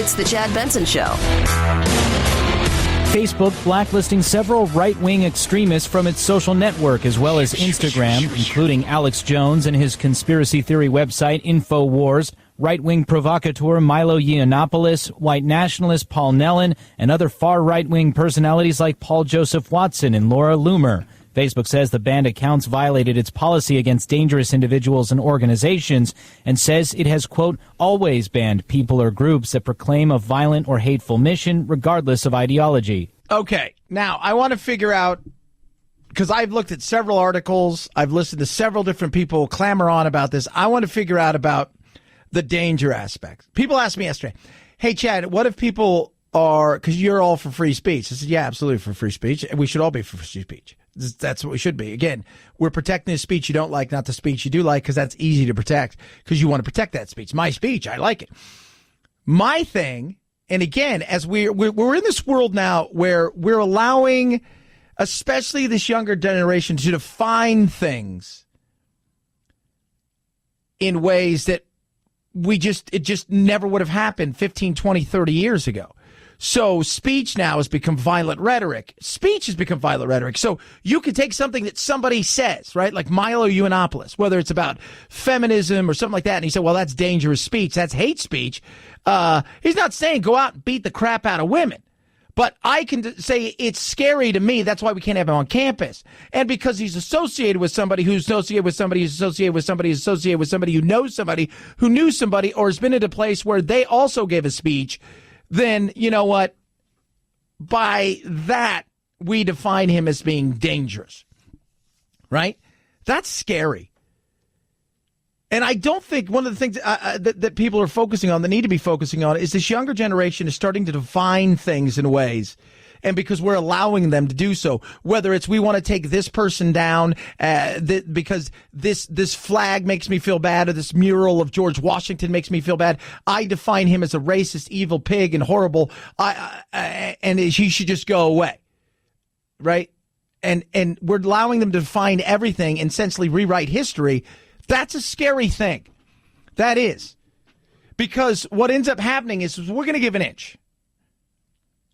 It's the Chad Benson Show. Facebook blacklisting several right-wing extremists from its social network as well as Instagram, including Alex Jones and his conspiracy theory website InfoWars, right-wing provocateur Milo Yiannopoulos, white nationalist Paul Nellon, and other far right-wing personalities like Paul Joseph Watson and Laura Loomer. Facebook says the banned accounts violated its policy against dangerous individuals and organizations and says it has, quote, always banned people or groups that proclaim a violent or hateful mission, regardless of ideology. Okay, now I want to figure out, because I've looked at several articles, I've listened to several different people clamor on about this. I want to figure out about the danger aspect. People asked me yesterday, hey, Chad, what if people are, because you're all for free speech. I said, yeah, absolutely for free speech. And we should all be for free speech. That's what we should be. Again, we're protecting the speech you don't like, not the speech you do like, because that's easy to protect because you want to protect that speech. My speech, I like it. My thing, and again, as we're in this world now where we're allowing, especially this younger generation, to define things in ways that it just never would have happened 15, 20, 30 years ago. So speech now has become violent rhetoric. Speech has become violent rhetoric. So you could take something that somebody says, right, like Milo Yiannopoulos, whether it's about feminism or something like that, and he said, well, that's dangerous speech. That's hate speech. He's not saying go out and beat the crap out of women. But I can say it's scary to me. That's why we can't have him on campus. And because he's associated with somebody who's associated with somebody who's associated with somebody who's associated with somebody who knows somebody who knew somebody or has been at a place where they also gave a speech, then, you know what? By that, we define him as being dangerous. Right? That's scary. And I don't think one of the things that people are focusing on, that need to be focusing on, is this younger generation is starting to define things in ways. And because we're allowing them to do so, whether it's we want to take this person down because this flag makes me feel bad, or this mural of George Washington makes me feel bad. I define him as a racist, evil pig and horrible, and he should just go away. Right? And we're allowing them to define everything and essentially rewrite history. That's a scary thing. That is. Because what ends up happening is we're going to give an inch.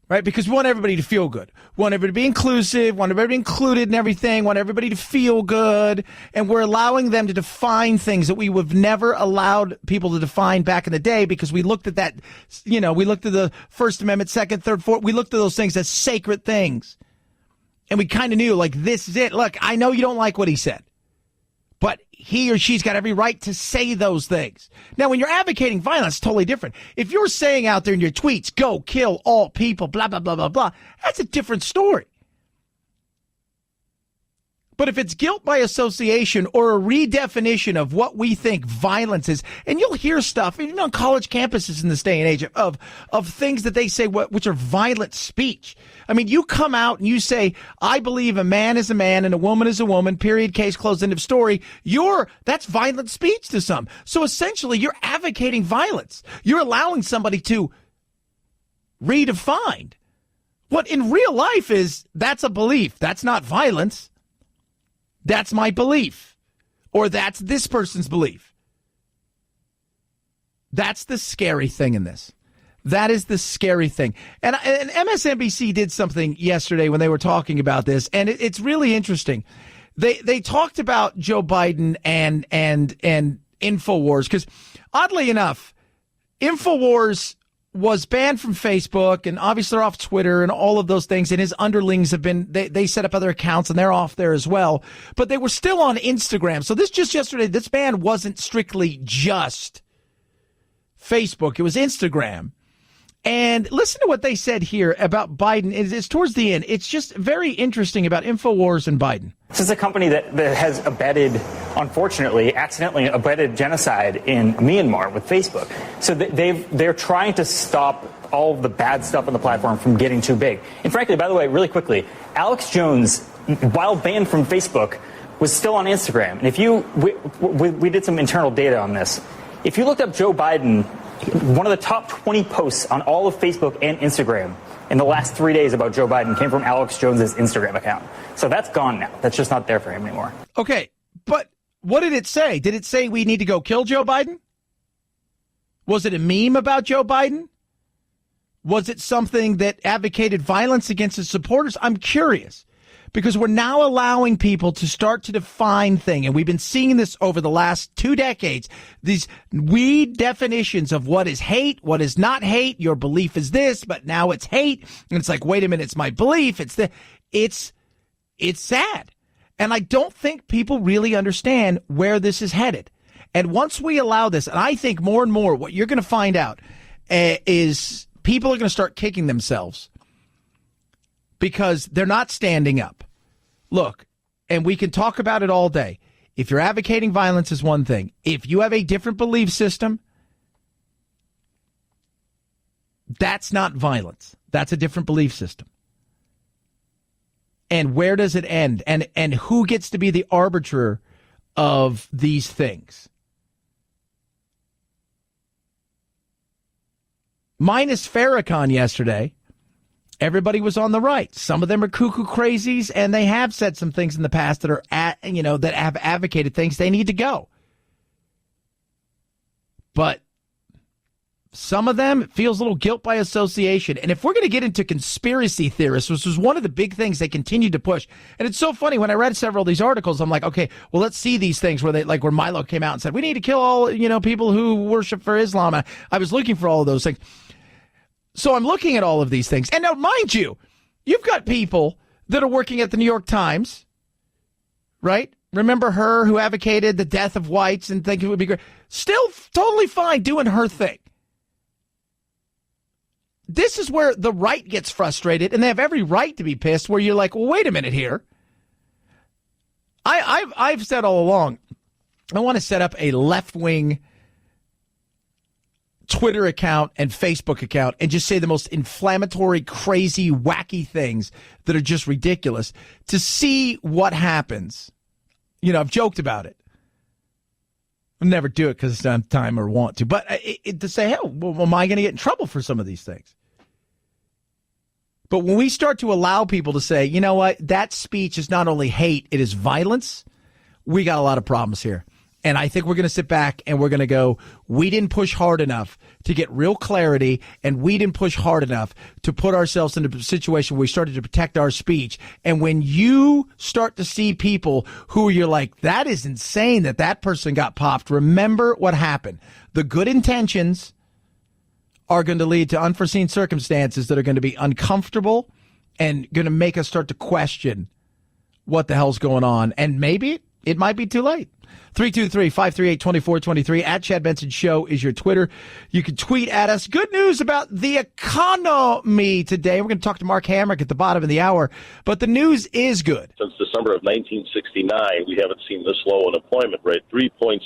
Right? Because we want everybody to feel good. We want everybody to be inclusive, want everybody to be included in everything, want everybody to feel good. And we're allowing them to define things that we would have never allowed people to define back in the day, because we looked at that, we looked at the First Amendment, Second, Third, Fourth. We looked at those things as sacred things. And we kind of knew, like, this is it. Look, I know you don't like what he said, but he or she's got every right to say those things. Now, when you're advocating violence, it's totally different. If you're saying out there in your tweets, go kill all people, blah, blah, blah, blah, blah, that's a different story. But if it's guilt by association or a redefinition of what we think violence is, and you'll hear stuff, even on college campuses in this day and age, of things that they say which are violent speech. I mean, you come out and you say, I believe a man is a man and a woman is a woman, period, case closed, end of story. That's violent speech to some. So essentially, you're advocating violence. You're allowing somebody to redefine what in real life that's a belief. That's not violence. That's my belief, or that's this person's belief. That's the scary thing in this. That is the scary thing. And MSNBC did something yesterday when they were talking about this, and it's really interesting. They talked about Joe Biden and InfoWars, because oddly enough, InfoWars was banned from Facebook, and obviously they're off Twitter and all of those things. And his underlings have been, they set up other accounts and they're off there as well. But they were still on Instagram. So this ban wasn't strictly just Facebook. It was Instagram. And listen to what they said here about Biden. It's towards the end. It's just very interesting about InfoWars and Biden. This is a company that has unfortunately, accidentally abetted genocide in Myanmar with Facebook. So they're trying to stop all of the bad stuff on the platform from getting too big. And frankly, by the way, really quickly, Alex Jones, while banned from Facebook, was still on Instagram. And we did some internal data on this. If you looked up Joe Biden, one of the top 20 posts on all of Facebook and Instagram in the last 3 days about Joe Biden came from Alex Jones's Instagram account. So that's gone now. That's just not there for him anymore. Okay, but what did it say? Did it say we need to go kill Joe Biden? Was it a meme about Joe Biden? Was it something that advocated violence against its supporters? I'm curious, because we're now allowing people to start to define things, and we've been seeing this over the last 2 decades, these weird definitions of what is hate, what is not hate. Your belief is this, but now it's hate. And it's like, wait a minute, it's my belief. It's sad. And I don't think people really understand where this is headed. And once we allow this, and I think more and more what you're going to find out is people are going to start kicking themselves because they're not standing up. Look, and we can talk about it all day. If you're advocating violence is one thing. If you have a different belief system, that's not violence. That's a different belief system. And where does it end? And who gets to be the arbiter of these things? Minus Farrakhan yesterday, everybody was on the right. Some of them are cuckoo crazies, and they have said some things in the past that are that have advocated things they need to go. But some of them, it feels a little guilt by association. And if we're going to get into conspiracy theorists, which was one of the big things they continued to push, and it's so funny, when I read several of these articles, I'm like, okay, well, let's see these things where where Milo came out and said, we need to kill all, people who worship for Islam. I was looking for all of those things. So I'm looking at all of these things. And now, mind you, you've got people that are working at the New York Times, right? Remember her who advocated the death of whites and think it would be great. Still totally fine doing her thing. This is where the right gets frustrated, and they have every right to be pissed, where you're like, well, wait a minute here. I've said all along, I want to set up a left-wing Twitter account and Facebook account and just say the most inflammatory, crazy, wacky things that are just ridiculous to see what happens. I've joked about it. I'll never do it because I don't have time or want to. But to say, hey, well, am I going to get in trouble for some of these things? But when we start to allow people to say, you know what, that speech is not only hate, it is violence, we got a lot of problems here. And I think we're going to sit back and we're going to go, we didn't push hard enough to get real clarity, and we didn't push hard enough to put ourselves in a situation where we started to protect our speech. And when you start to see people who you're like, that is insane that person got popped, remember what happened. The good intentions are going to lead to unforeseen circumstances that are going to be uncomfortable and going to make us start to question what the hell's going on. And maybe it might be too late. 323-538-2423 at Chad Benson Show is your Twitter. You can tweet at us. Good news about the economy today. We're going to talk to Mark Hamrick at the bottom of the hour, but the news is good. Since December of 1969, we haven't seen this low unemployment rate, 3.6%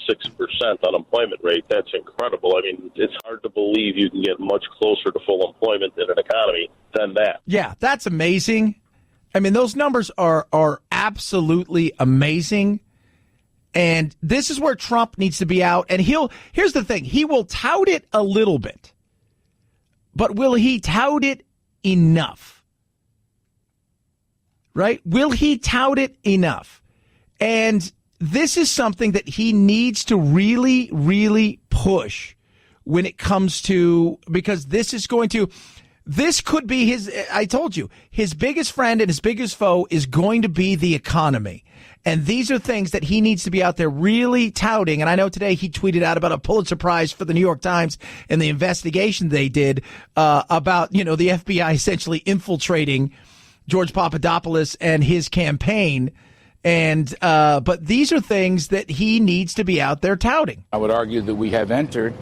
unemployment rate. That's incredible. I mean, it's hard to believe you can get much closer to full employment in an economy than that. Yeah, that's amazing. I mean, those numbers are absolutely amazing. And this is where Trump needs to be out. And here's the thing. He will tout it a little bit. But will he tout it enough? Right? Will he tout it enough? And this is something that he needs to really, really push when it comes to, because this could be I told you, his biggest friend and his biggest foe is going to be the economy. And these are things that he needs to be out there really touting. And I know today he tweeted out about a Pulitzer Prize for the New York Times and the investigation they did about, the FBI essentially infiltrating George Papadopoulos and his campaign. And but these are things that he needs to be out there touting. I would argue that we have entered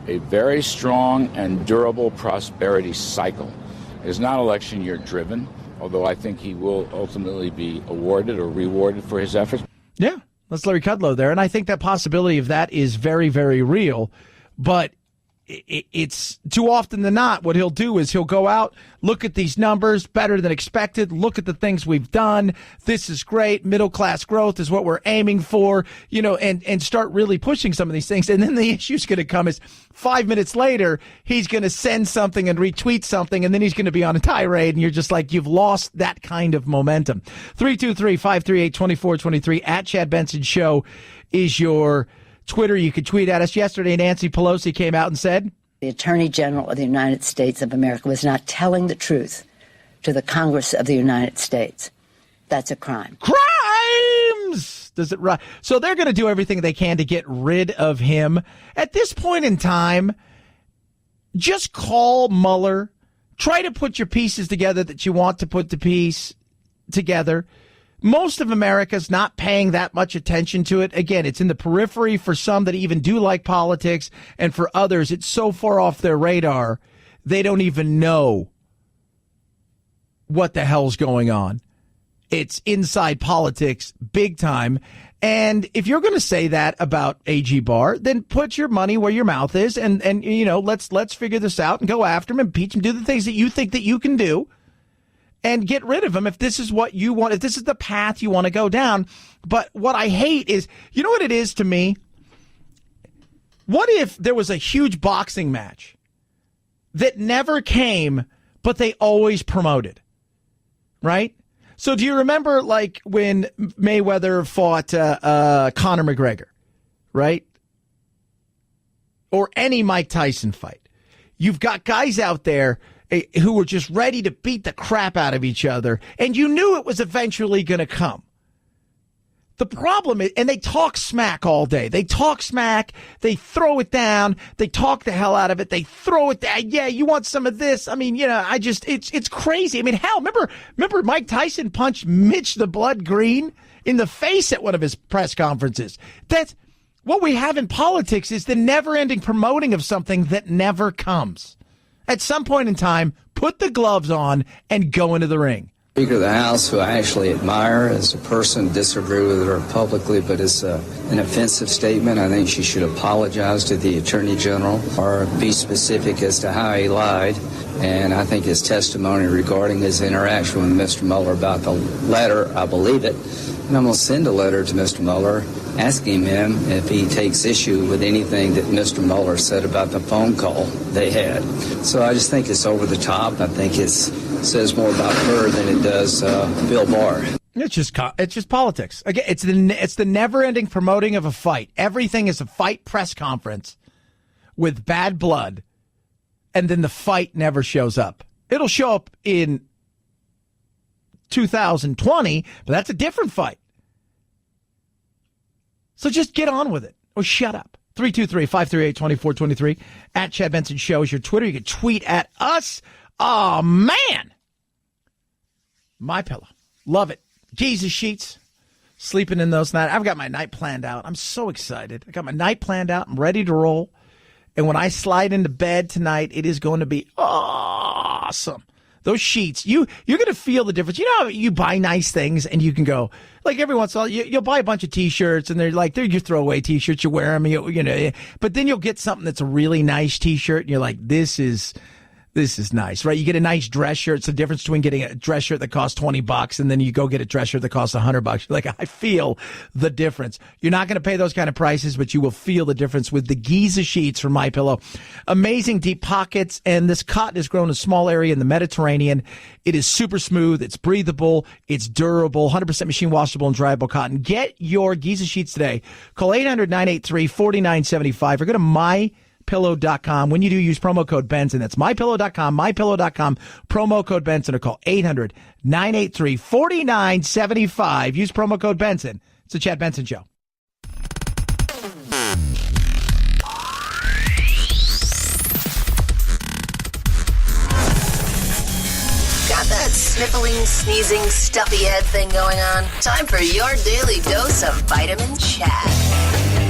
a very strong and durable prosperity cycle. It is not election year driven, although I think he will ultimately be awarded or rewarded for his efforts. Yeah, that's Larry Kudlow there. And I think that possibility of that is very, very real. But it's too often than not, what he'll do is he'll go out, look at these numbers, better than expected, look at the things we've done. This is great. Middle class growth is what we're aiming for, and start really pushing some of these things. And then the issue's going to come is 5 minutes later, he's going to send something and retweet something, and then he's going to be on a tirade, and you're just like, you've lost that kind of momentum. 323-538-2423 at Chad Benson Show is your Twitter. You could tweet at us. Yesterday, Nancy Pelosi came out and said, the Attorney General of the United States of America was not telling the truth to the Congress of the United States. That's a crime. Crimes! Does it right? So they're going to do everything they can to get rid of him. At this point in time, just call Mueller. Try to put your pieces together that you want to put the piece together. Most of America's not paying that much attention to it. Again, it's in the periphery for some that even do like politics, and for others, it's so far off their radar, they don't even know what the hell's going on. It's inside politics big time. And if you're going to say that about AG Barr, then put your money where your mouth is, and you know, let's figure this out and go after him, impeach him, do the things that you think that you can do, and get rid of him if this is what you want, if this is the path you want to go down. But what I hate is, you know what it is to me? What if there was a huge boxing match that never came, but they always promoted, right? So do you remember, like, when Mayweather fought Conor McGregor, right? Or any Mike Tyson fight. You've got guys out there who were just ready to beat the crap out of each other, and you knew it was eventually going to come. The problem is, and they talk smack all day. They talk smack. They throw it down. They talk the hell out of it. They throw it down. Yeah, you want some of this? I mean, you know, it's crazy. I mean, hell, remember Mike Tyson punched Mitch the Blood Green in the face at one of his press conferences. That's what we have in politics, is the never-ending promoting of something that never comes. At some point in time, put the gloves on and go into the ring. Speaker of the House, who I actually admire as a person, disagree with her publicly, but it's an offensive statement. I think she should apologize to the Attorney General or be specific as to how he lied. And I think his testimony regarding his interaction with Mr. Mueller about the letter, I believe it. And I'm going to send a letter to Mr. Mueller asking him if he takes issue with anything that Mr. Mueller said about the phone call they had. So I just think it's over the top. I think it says more about her than it does Bill Barr. It's just politics. Again, it's the never-ending promoting of a fight. Everything is a fight press conference with bad blood, and then the fight never shows up. It'll show up in 2020, but that's a different fight. So just get on with it or shut up. 323-538-2423 at Chad Benson Show is your Twitter. You can tweet at us. Oh, man. MyPillow. Love it. Jesus sheets. Sleeping in those nights. I've got my night planned out. I'm so excited. I got my night planned out. I'm ready to roll. And when I slide into bed tonight, it is going to be awesome. Those sheets, you're going to feel the difference. You know how you buy nice things and you can go, like every once in a while, you'll buy a bunch of T-shirts and they're your throwaway T-shirts. You wear them, you know, but then you'll get something that's a really nice T-shirt and you're like, this is nice, right? You get a nice dress shirt. It's the difference between getting a dress shirt that costs $20 and then you go get a dress shirt that costs $100. You're like, I feel the difference. You're not going to pay those kind of prices, but you will feel the difference with the Giza sheets from MyPillow. Amazing deep pockets, and this cotton is grown in a small area in the Mediterranean. It is super smooth. It's breathable. It's durable. 100% machine washable and dryable cotton. Get your Giza sheets today. Call 800-983-4975 or go to MyPillow.com. When you do, use promo code Benson. That's MyPillow.com, MyPillow.com, promo code Benson, or call 800-983-4975. Use promo code Benson. It's the Chad Benson Show. Got that sniffling, sneezing, stuffy head thing going on? Time for your daily dose of Vitamin Chad.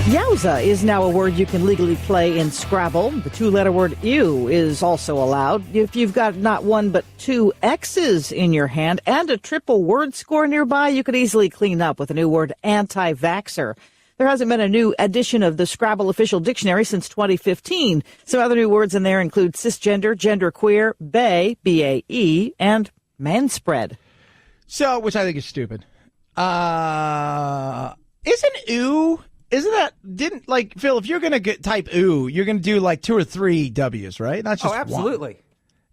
Yowza is now a word you can legally play in Scrabble. The two-letter word ew is also allowed. If you've got not one but two X's in your hand and a triple word score nearby, you could easily clean up with the new word anti-vaxxer. There hasn't been a new edition of the Scrabble official dictionary since 2015. Some other new words in there include cisgender, genderqueer, bae, B-A-E, and manspread. So, which I think is stupid. Isn't ew... Isn't that, Phil, if you're going to type ooh, you're going to do like 2 or 3 W's, right? Not just absolutely. one.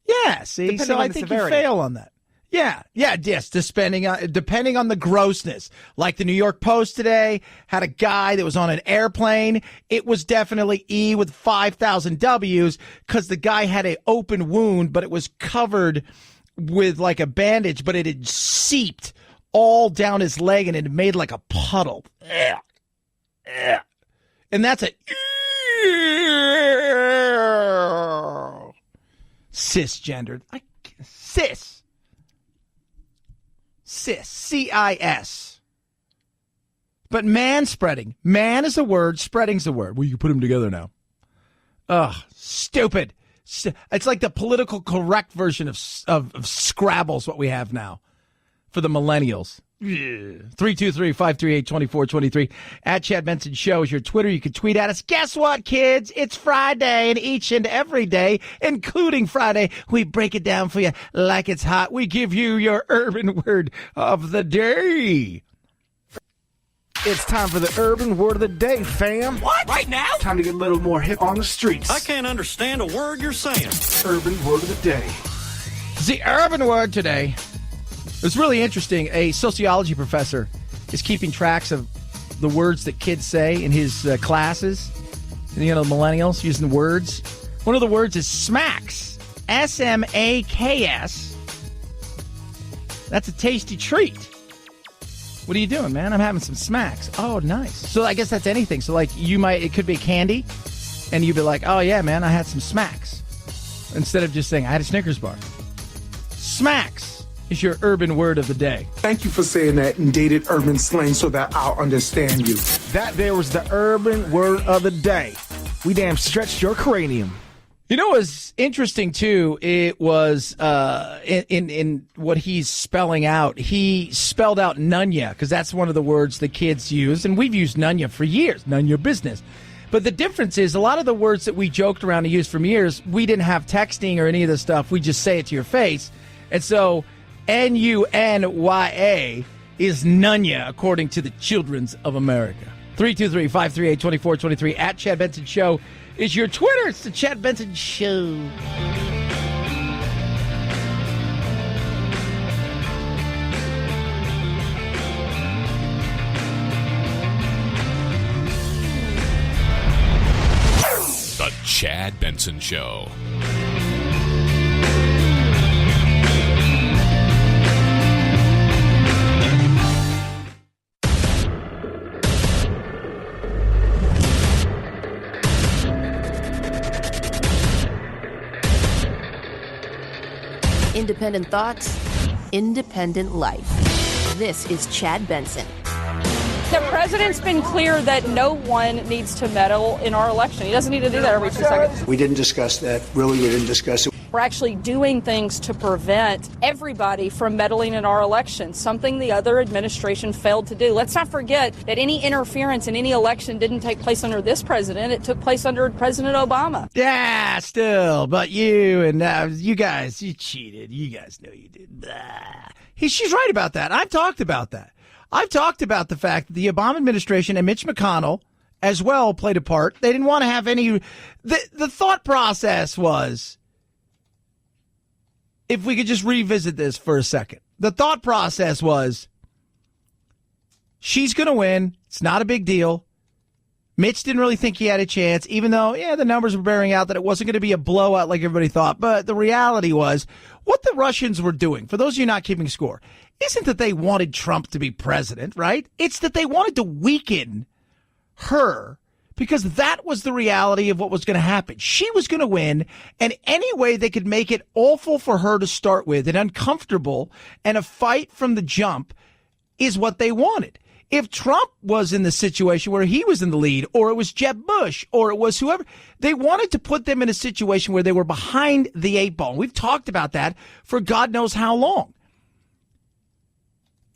Yeah, see, Depending so on I the think severity. you fail on that. Yes, depending on the grossness. Like the New York Post today had a guy that was on an airplane. It was definitely E with 5,000 W's because the guy had an open wound, but it was covered with like a bandage, but it had seeped all down his leg and it made like a puddle. And that's a cisgendered. Cis, C-I-S. But man-spreading. Man is a word, spreading's a word. Well, you put them together now. Ugh, stupid. It's like the political correct version of Scrabble's what we have now for the millennials. 323-538-2423. At Chad Benson Show is your Twitter. You can tweet at us. Guess what, kids? It's Friday, and each and every day, including Friday, we break it down for you like it's hot. We give you your urban word of the day. It's time for the urban word of the day, fam. What? Right now? Time to get a little more hip on the streets. I can't understand a word you're saying. Urban word of the day. The urban word today. It's really interesting. A sociology professor is keeping tracks of the words that kids say in his classes. You know, millennials using words. One of the words is smacks. S-M-A-K-S. That's a tasty treat. What are you doing, man? I'm having some smacks. Oh, nice. So I guess that's anything. So, like, it could be candy, and you'd be like, oh, yeah, man, I had some smacks. Instead of just saying, I had a Snickers bar. Smacks is your urban word of the day. Thank you for saying that in dated urban slang so that I'll understand you. That there was the urban word of the day. We damn stretched your cranium. You know what's interesting, too? It was in what he's spelling out. He spelled out nunya, because that's one of the words the kids use, and we've used nunya for years, none your business. But the difference is a lot of the words that we joked around and used for years, we didn't have texting or any of this stuff. We just say it to your face. And so N-U-N-Y-A is nunya, according to the Children's of America. 323-538-2423 at Chad Benson Show is your Twitter. It's the Chad Benson Show. The Chad Benson Show. Independent thoughts, independent life. This is Chad Benson. The president's been clear that no one needs to meddle in our election. He doesn't need to do that every 2 seconds. We didn't discuss that. Really, we didn't discuss it. We're actually doing things to prevent everybody from meddling in our election, something the other administration failed to do. Let's not forget that any interference in any election didn't take place under this president. It took place under President Obama. Yeah, still. But you guys, you cheated. You guys know you did. She's right about that. I've talked about that. I've talked about the fact that the Obama administration and Mitch McConnell as well played a part. They didn't want to have any. The thought process was, if we could just revisit this for a second. The thought process was, she's going to win. It's not a big deal. Mitch didn't really think he had a chance, even though, the numbers were bearing out that it wasn't going to be a blowout like everybody thought. But the reality was, what the Russians were doing, for those of you not keeping score, isn't that they wanted Trump to be president, right? It's that they wanted to weaken her, because that was the reality of what was going to happen. She was going to win, and any way they could make it awful for her to start with and uncomfortable and a fight from the jump is what they wanted. If Trump was in the situation where he was in the lead, or it was Jeb Bush, or it was whoever, they wanted to put them in a situation where they were behind the eight ball. We've talked about that for God knows how long.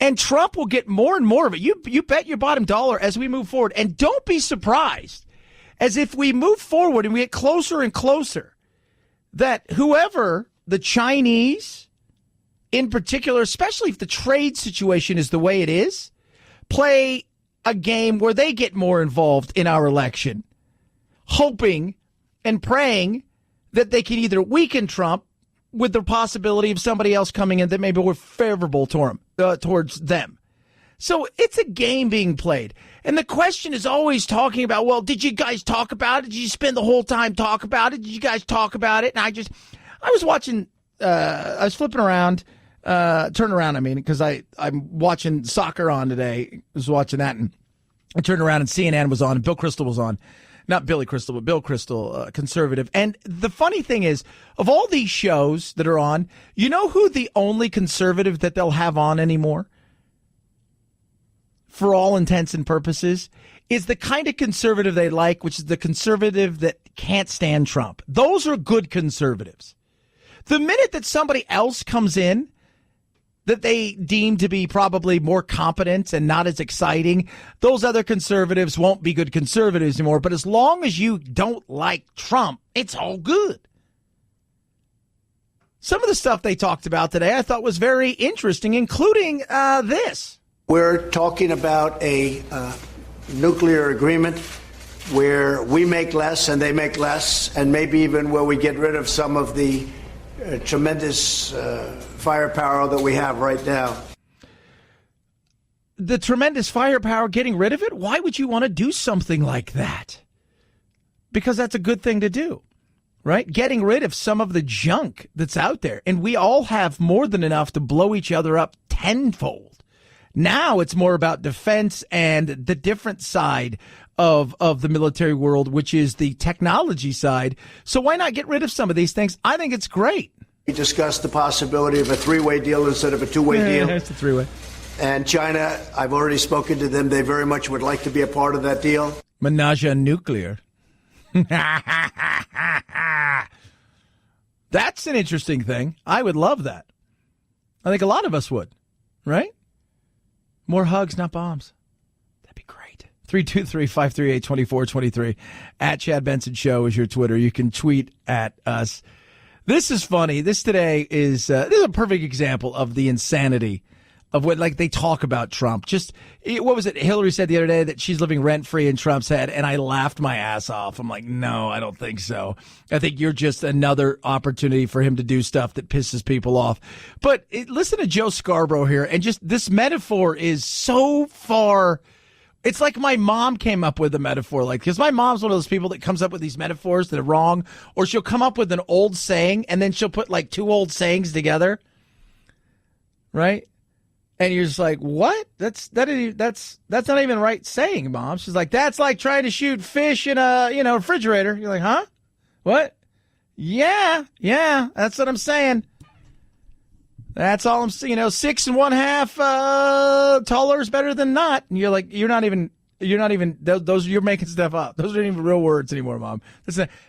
And Trump will get more and more of it. You bet your bottom dollar as we move forward. And don't be surprised, as if we move forward and we get closer and closer, that whoever, the Chinese in particular, especially if the trade situation is the way it is, play a game where they get more involved in our election, hoping and praying that they can either weaken Trump, with the possibility of somebody else coming in that maybe were favorable towards them. So it's a game being played. And the question is always talking about, well, did you guys talk about it? Did you spend the whole time talk about it? Did you guys talk about it? And I was watching, I was flipping around, turn around, because I'm watching soccer on today. I was watching that, and I turned around and CNN was on, and Bill Kristol was on. Not Billy Crystal, but Bill Kristol, conservative. And the funny thing is, of all these shows that are on, you know who the only conservative that they'll have on anymore? For all intents and purposes, is the kind of conservative they like, which is the conservative that can't stand Trump. Those are good conservatives. The minute that somebody else comes in that they deem to be probably more competent and not as exciting, those other conservatives won't be good conservatives anymore. But as long as you don't like Trump, it's all good. Some of the stuff they talked about today I thought was very interesting, including this. We're talking about a nuclear agreement where we make less and they make less, and maybe even where we get rid of some of the tremendous firepower that we have right now. The tremendous firepower, getting rid of it? Why would you want to do something like that? Because that's a good thing to do, right? Getting rid of some of the junk that's out there. And we all have more than enough to blow each other up tenfold. Now it's more about defense and the different side of the military world, which is the technology side. So why not get rid of some of these things? I think it's great. We discussed the possibility of a three-way deal instead of a two-way deal. It's a three-way. And China, I've already spoken to them. They very much would like to be a part of that deal. Menage a nuclear. That's an interesting thing. I would love that. I think a lot of us would, right? More hugs, not bombs. That'd be great. 323-538-2423. At Chad Benson Show is your Twitter. You can tweet at us. This is funny. This today is this is a perfect example of the insanity of what, like, they talk about Trump. Just, what was it? Hillary said the other day that she's living rent-free in Trump's head, and I laughed my ass off. I'm like, no, I don't think so. I think you're just another opportunity for him to do stuff that pisses people off. But listen to Joe Scarborough here, and just this metaphor is so far. It's like my mom came up with a metaphor, because my mom's one of those people that comes up with these metaphors that are wrong, or she'll come up with an old saying, and then she'll put like two old sayings together, right? And you're just like, what? That's not even right saying, Mom. She's like, that's like trying to shoot fish in a refrigerator. You're like, huh? What? Yeah, that's what I'm saying. That's all I'm saying. 6 1/2 taller is better than not. And you're like, you're not even. Those you're making stuff up. Those aren't even real words anymore, Mom.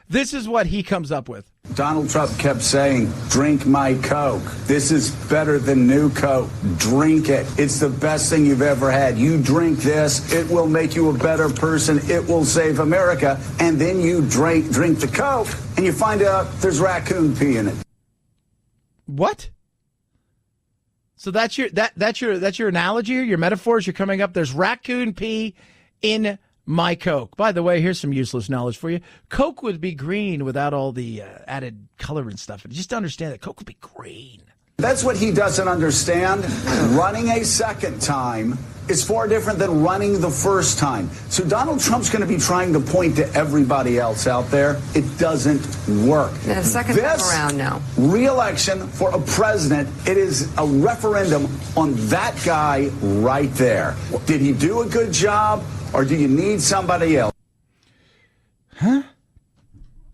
This is what he comes up with. Donald Trump kept saying, drink my Coke. This is better than new Coke. Drink it. It's the best thing you've ever had. You drink this, it will make you a better person. It will save America. And then you drink the Coke, and you find out there's raccoon pee in it. What? So that's your analogy, your metaphors. You're coming up. There's raccoon pee in my Coke. By the way, here's some useless knowledge for you. Coke would be green without all the added color and stuff. Just to understand that Coke would be green. That's what he doesn't understand. Running a second time is far different than running the first time. So Donald Trump's going to be trying to point to everybody else out there. It doesn't work. The second time around now. Re-election for a president, it is a referendum on that guy right there. Did he do a good job, or do you need somebody else? Huh?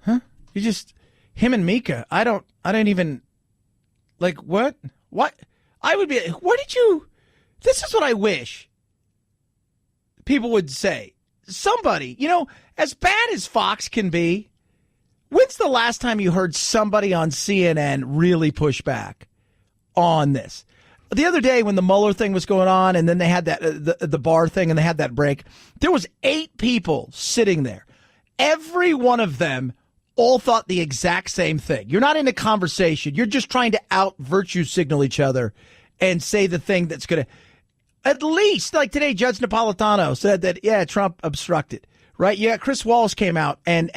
You just, him and Mika, I don't even, like, what? What? I would be, what did you, this is what I wish people would say. Somebody, as bad as Fox can be, when's the last time you heard somebody on CNN really push back on this? The other day when the Mueller thing was going on, and then they had that the Barr thing, and they had that break, there was 8 people sitting there. Every one of them all thought the exact same thing. You're not in a conversation. You're just trying to out virtue signal each other and say the thing that's going to, at least, like today, Judge Napolitano said that, yeah, Trump obstructed, right? Yeah, Chris Wallace came out and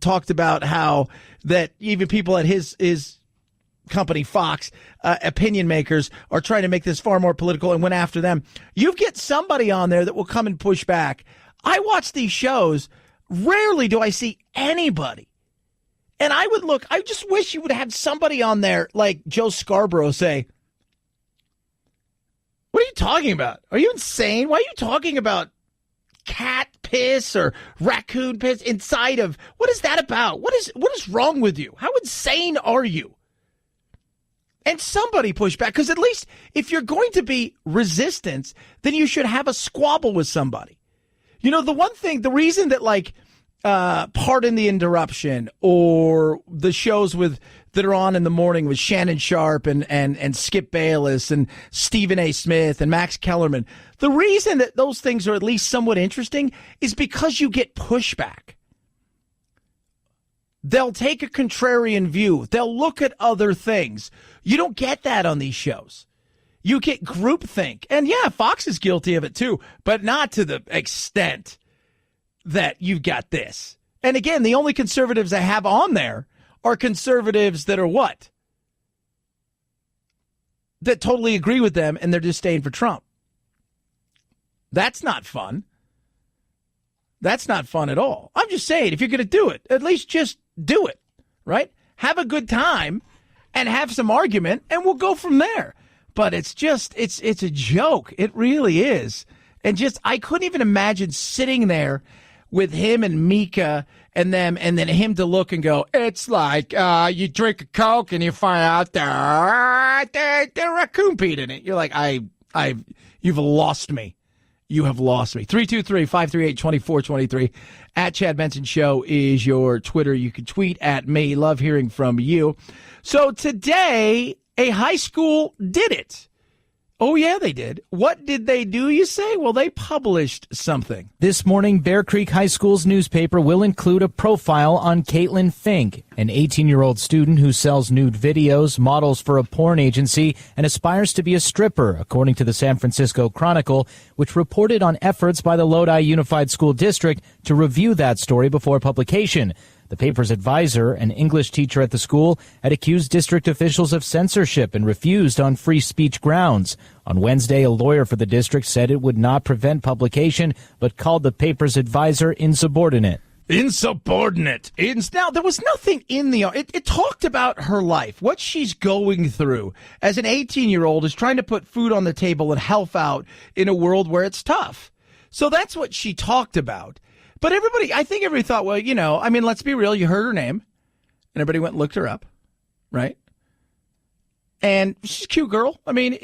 talked about how that even people at his company, Fox, opinion makers are trying to make this far more political and went after them. You get somebody on there that will come and push back. I watch these shows. Rarely do I see anybody. And I just wish you would have somebody on there like Joe Scarborough say, what are you talking about? Are you insane? Why are you talking about cat piss or raccoon piss inside of, what is that about? What is wrong with you? How insane are you? And somebody push back, because at least if you're going to be resistance, then you should have a squabble with somebody. You know, the reason that Pardon the Interruption or the shows that are on in the morning with Shannon Sharp and Skip Bayless and Stephen A. Smith and Max Kellerman, the reason that those things are at least somewhat interesting is because you get pushback. They'll take a contrarian view. They'll look at other things. You don't get that on these shows. You get groupthink. And yeah, Fox is guilty of it too, but not to the extent that you've got this. And again, the only conservatives I have on there are conservatives that are what? That totally agree with them and they're just staying for Trump. That's not fun. That's not fun at all. I'm just saying, if you're going to do it, at least just do it, right? Have a good time and have some argument and we'll go from there. But it's a joke. It really is. And just, I couldn't even imagine sitting there with him and Mika and them, and then him to look and go, it's like you drink a Coke and you find out there raccoon peed in it. You're like, you've lost me. You have lost me. 323-538-2423. At Chad Benson Show is your Twitter. You can tweet at me. Love hearing from you. So today, a high school did it. Oh, yeah, they did. What did they do, you say? Well, they published something. This morning, Bear Creek High School's newspaper will include a profile on Caitlin Fink, an 18-year-old student who sells nude videos, models for a porn agency, and aspires to be a stripper, according to the San Francisco Chronicle, which reported on efforts by the Lodi Unified School District to review that story before publication. The paper's advisor, an English teacher at the school, had accused district officials of censorship and refused on free speech grounds. On Wednesday, a lawyer for the district said it would not prevent publication, but called the paper's advisor insubordinate. Insubordinate. Now, there was nothing in it talked about her life, what she's going through as an 18-year-old is trying to put food on the table and help out in a world where it's tough. So that's what she talked about. But I think everybody thought, well, let's be real. You heard her name and everybody went and looked her up. Right. And she's a cute girl. I mean,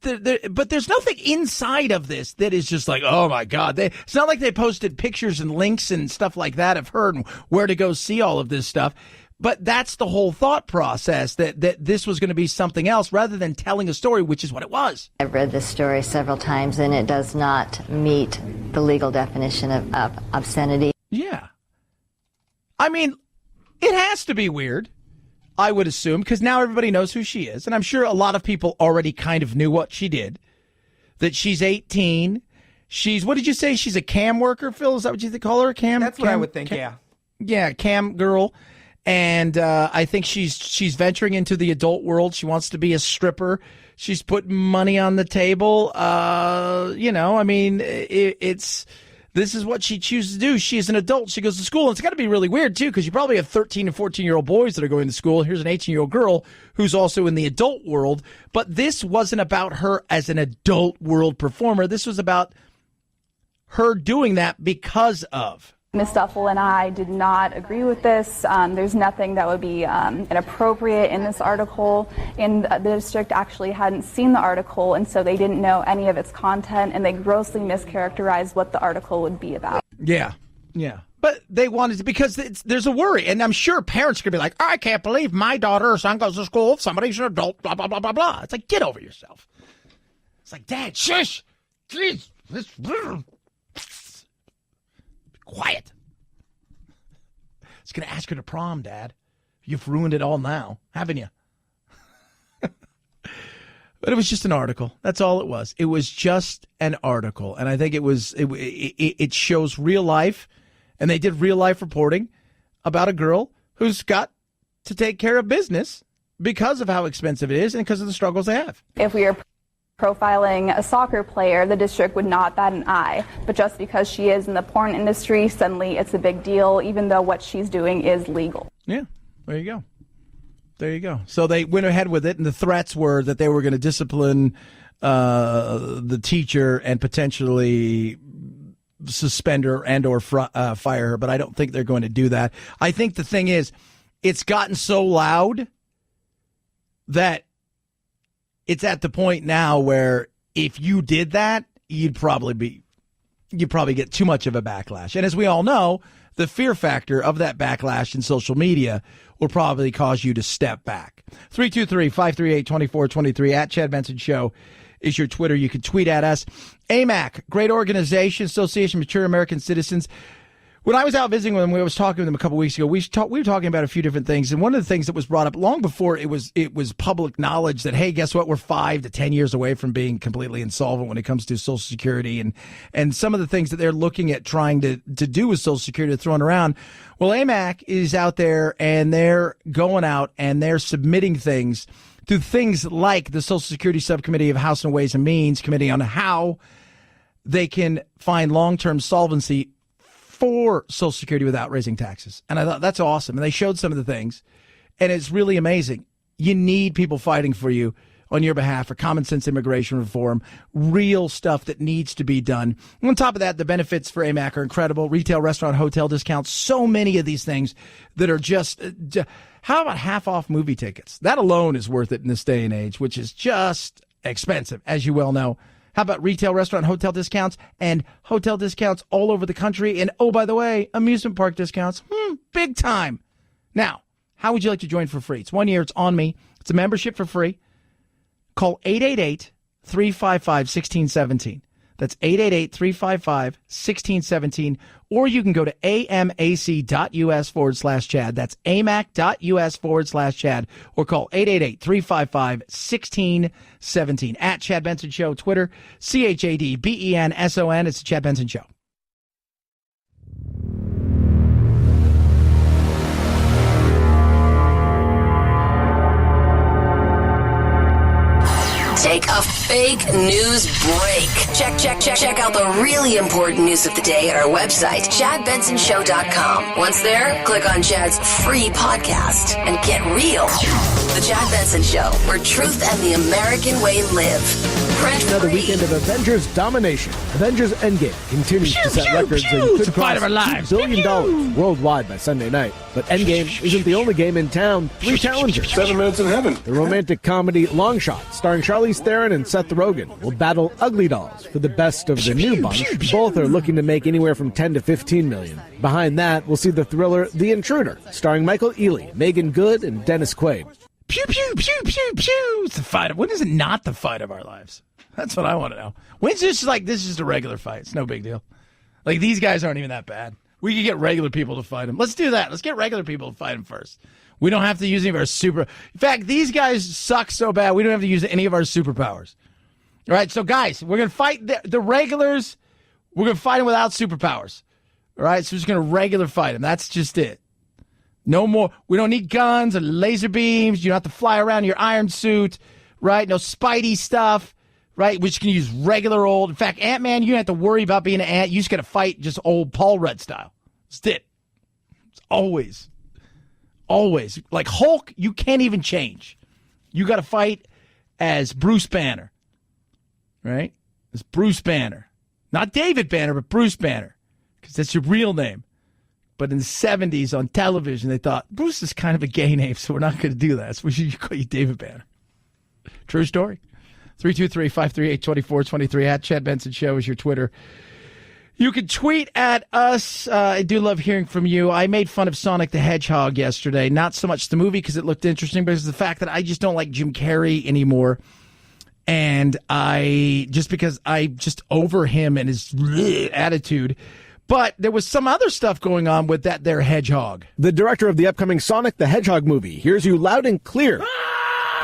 but there's nothing inside of this that is just like, oh my God. It's not like they posted pictures and links and stuff like that of her and where to go see all of this stuff. But that's the whole thought process, that this was going to be something else rather than telling a story, which is what it was. I've read this story several times, and it does not meet the legal definition of obscenity. Yeah. I mean, it has to be weird, I would assume, because now everybody knows who she is. And I'm sure a lot of people already kind of knew what she did, that she's 18. She's, what did you say? She's a cam worker, Phil? Is that what you call her? A cam? That's what I would think, yeah. Yeah, cam girl. And I think she's venturing into the adult world. She wants to be a stripper. She's putting money on the table. This is what she chooses to do. She's an adult. She goes to school. And it's got to be really weird, too, because you probably have 13 and 14-year-old boys that are going to school. Here's an 18-year-old girl who's also in the adult world. But this wasn't about her as an adult world performer. This was about her doing that because of. Ms. Duffel and I did not agree with this. There's nothing that would be inappropriate in this article, and the district actually hadn't seen the article, and so they didn't know any of its content, and they grossly mischaracterized what the article would be about. Yeah. But they wanted to, because there's a worry, and I'm sure parents could be like, I can't believe my daughter or son goes to school, somebody's an adult, blah, blah, blah, blah, blah. It's like, get over yourself. It's like, Dad, shush, please, quiet. It's going to ask her to prom, Dad. You've ruined it all now, haven't you? But it was just an article. That's all it was. It was just an article. And I think it shows real life. And they did real life reporting about a girl who's got to take care of business because of how expensive it is and because of the struggles they have. If we are profiling a soccer player, the district would not bat an eye. But just because she is in the porn industry, suddenly it's a big deal, even though what she's doing is legal. Yeah, there you go. There you go. So they went ahead with it, and the threats were that they were going to discipline the teacher and potentially suspend her and or fire her, but I don't think they're going to do that. I think the thing is, it's gotten so loud that it's at the point now where if you did that, you'd probably get too much of a backlash. And as we all know, the fear factor of that backlash in social media will probably cause you to step back. 323-538-2423 at Chad Benson Show is your Twitter. You can tweet at us. AMAC, great organization, Association of Mature American Citizens. When I was out visiting with them, I was talking with them a couple weeks ago. We were talking about a few different things, and one of the things that was brought up long before it was public knowledge that, hey, guess what? We're 5 to 10 years away from being completely insolvent when it comes to Social Security and some of the things that they're looking at trying to do with Social Security, they're throwing around. Well, AMAC is out there, and they're going out and they're submitting things through things like the Social Security Subcommittee of House and Ways and Means Committee on how they can find long-term solvency for Social Security without raising taxes. And I thought that's awesome. And they showed some of the things, and it's really amazing. You need people fighting for you on your behalf for common sense immigration reform, real stuff that needs to be done. And on top of that, the benefits for AMAC are incredible. Retail, restaurant, hotel discounts, so many of these things that are just, how about half off movie tickets? That alone is worth it in this day and age, which is just expensive, as you well know. How about retail, restaurant, hotel discounts and hotel discounts all over the country? And, oh, by the way, amusement park discounts. Big time. Now, how would you like to join for free? It's 1 year. It's on me. It's a membership for free. Call 888-355-1617. That's 888-355-1617. Or you can go to amac.us/Chad. That's amac.us/Chad. Or call 888-355-1617. At Chad Benson Show, Twitter, ChadBenson. It's the Chad Benson Show. Take a fake news break. Check out the really important news of the day at our website, ChadBensonShow.com. Once there, click on Chad's free podcast and get real. The Chad Benson Show, where truth and the American way live. Print Another free. weekend of Avengers domination. Avengers Endgame continues to set records and could cross $2 billion worldwide by Sunday night. But Endgame isn't the only game in town. 3 challengers. 7 minutes in heaven. The romantic comedy Long Shot, starring Charlize Theron and Seth Rogen, will battle Ugly Dolls for the best of the new bunch. Both are looking to make anywhere from $10 to $15 million. Behind that, we'll see the thriller The Intruder, starring Michael Ealy, Megan Good, and Dennis Quaid. Pew, pew, pew, pew, pew. It's the fight. When is it not the fight of our lives? That's what I want to know. When's this like, this is just a regular fight? It's no big deal. Like, these guys aren't even that bad. We could get regular people to fight them. Let's do that. Let's get regular people to fight them first. We don't have to use any of our super. In fact, these guys suck so bad, we don't have to use any of our superpowers. All right, so guys, we're going to fight the regulars. We're going to fight them without superpowers. All right, so we're just going to regular fight them. That's just it. No more. We don't need guns or laser beams. You don't have to fly around in your iron suit, right? No Spidey stuff, right? We're just going to use regular old. In fact, Ant-Man, you don't have to worry about being an ant. You just got to fight just old Paul Rudd style. That's it. It's always. Like Hulk, you can't even change. You got to fight as Bruce Banner, right? As Bruce Banner. Not David Banner, but Bruce Banner, because that's your real name. But in the 70s on television, they thought, Bruce is kind of a gay name, so we're not going to do that. So we should call you David Banner. True story. 323-538-2423. At Chad Benson Show is your Twitter. You can tweet at us. I do love hearing from you. I made fun of Sonic the Hedgehog yesterday. Not so much the movie because it looked interesting, but it's the fact that I just don't like Jim Carrey anymore. And because I just over him and his attitude. But there was some other stuff going on with that there hedgehog. The director of the upcoming Sonic the Hedgehog movie hears you loud and clear.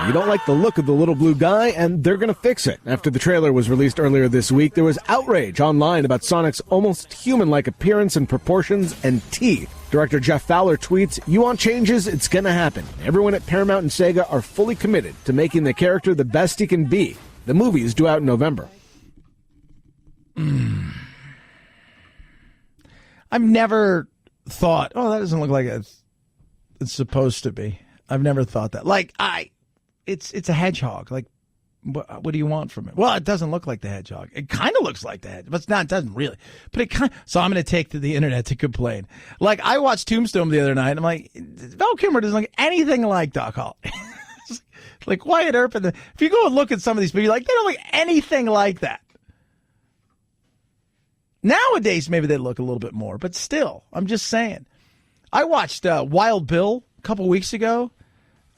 You don't like the look of the little blue guy, and they're going to fix it. After the trailer was released earlier this week, there was outrage online about Sonic's almost human-like appearance and proportions and teeth. Director Jeff Fowler tweets, "You want changes? It's gonna happen. Everyone at Paramount and Sega are fully committed to making the character the best he can be. The movie is due out in November." I've never thought, oh, that doesn't look like it's supposed to be. I've never thought that. Like, it's a hedgehog. Like, what do you want from it? Well, it doesn't look like the hedgehog. It kind of looks like the hedgehog, but it's not. It doesn't really. But it kind. So I'm going to take to the internet to complain. Like, I watched Tombstone the other night. And I'm like, Val Kilmer doesn't look anything like Doc Holliday. Like Wyatt Earp. If you go and look at some of these people, you're like, they don't look anything like that. Nowadays, maybe they look a little bit more, but still, I'm just saying. I watched Wild Bill a couple weeks ago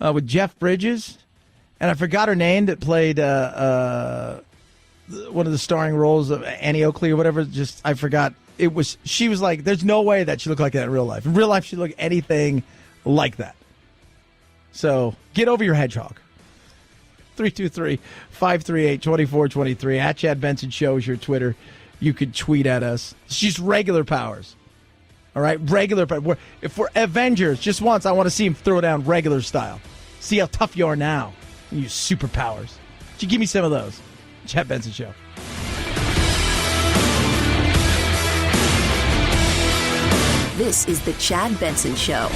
with Jeff Bridges, and I forgot her name that played one of the starring roles of Annie Oakley or whatever. Just I forgot. She was like, there's no way that she looked like that in real life. In real life, she looked anything like that. So get over your hedgehog. 323-538-2423. At Chad Benson Show is your Twitter. You could tweet at us. It's just regular powers. All right? Regular powers. If we're Avengers, just once, I want to see him throw down regular style. See how tough you are now. You use superpowers. Would you give me some of those? Chad Benson Show. This is the Chad Benson Show.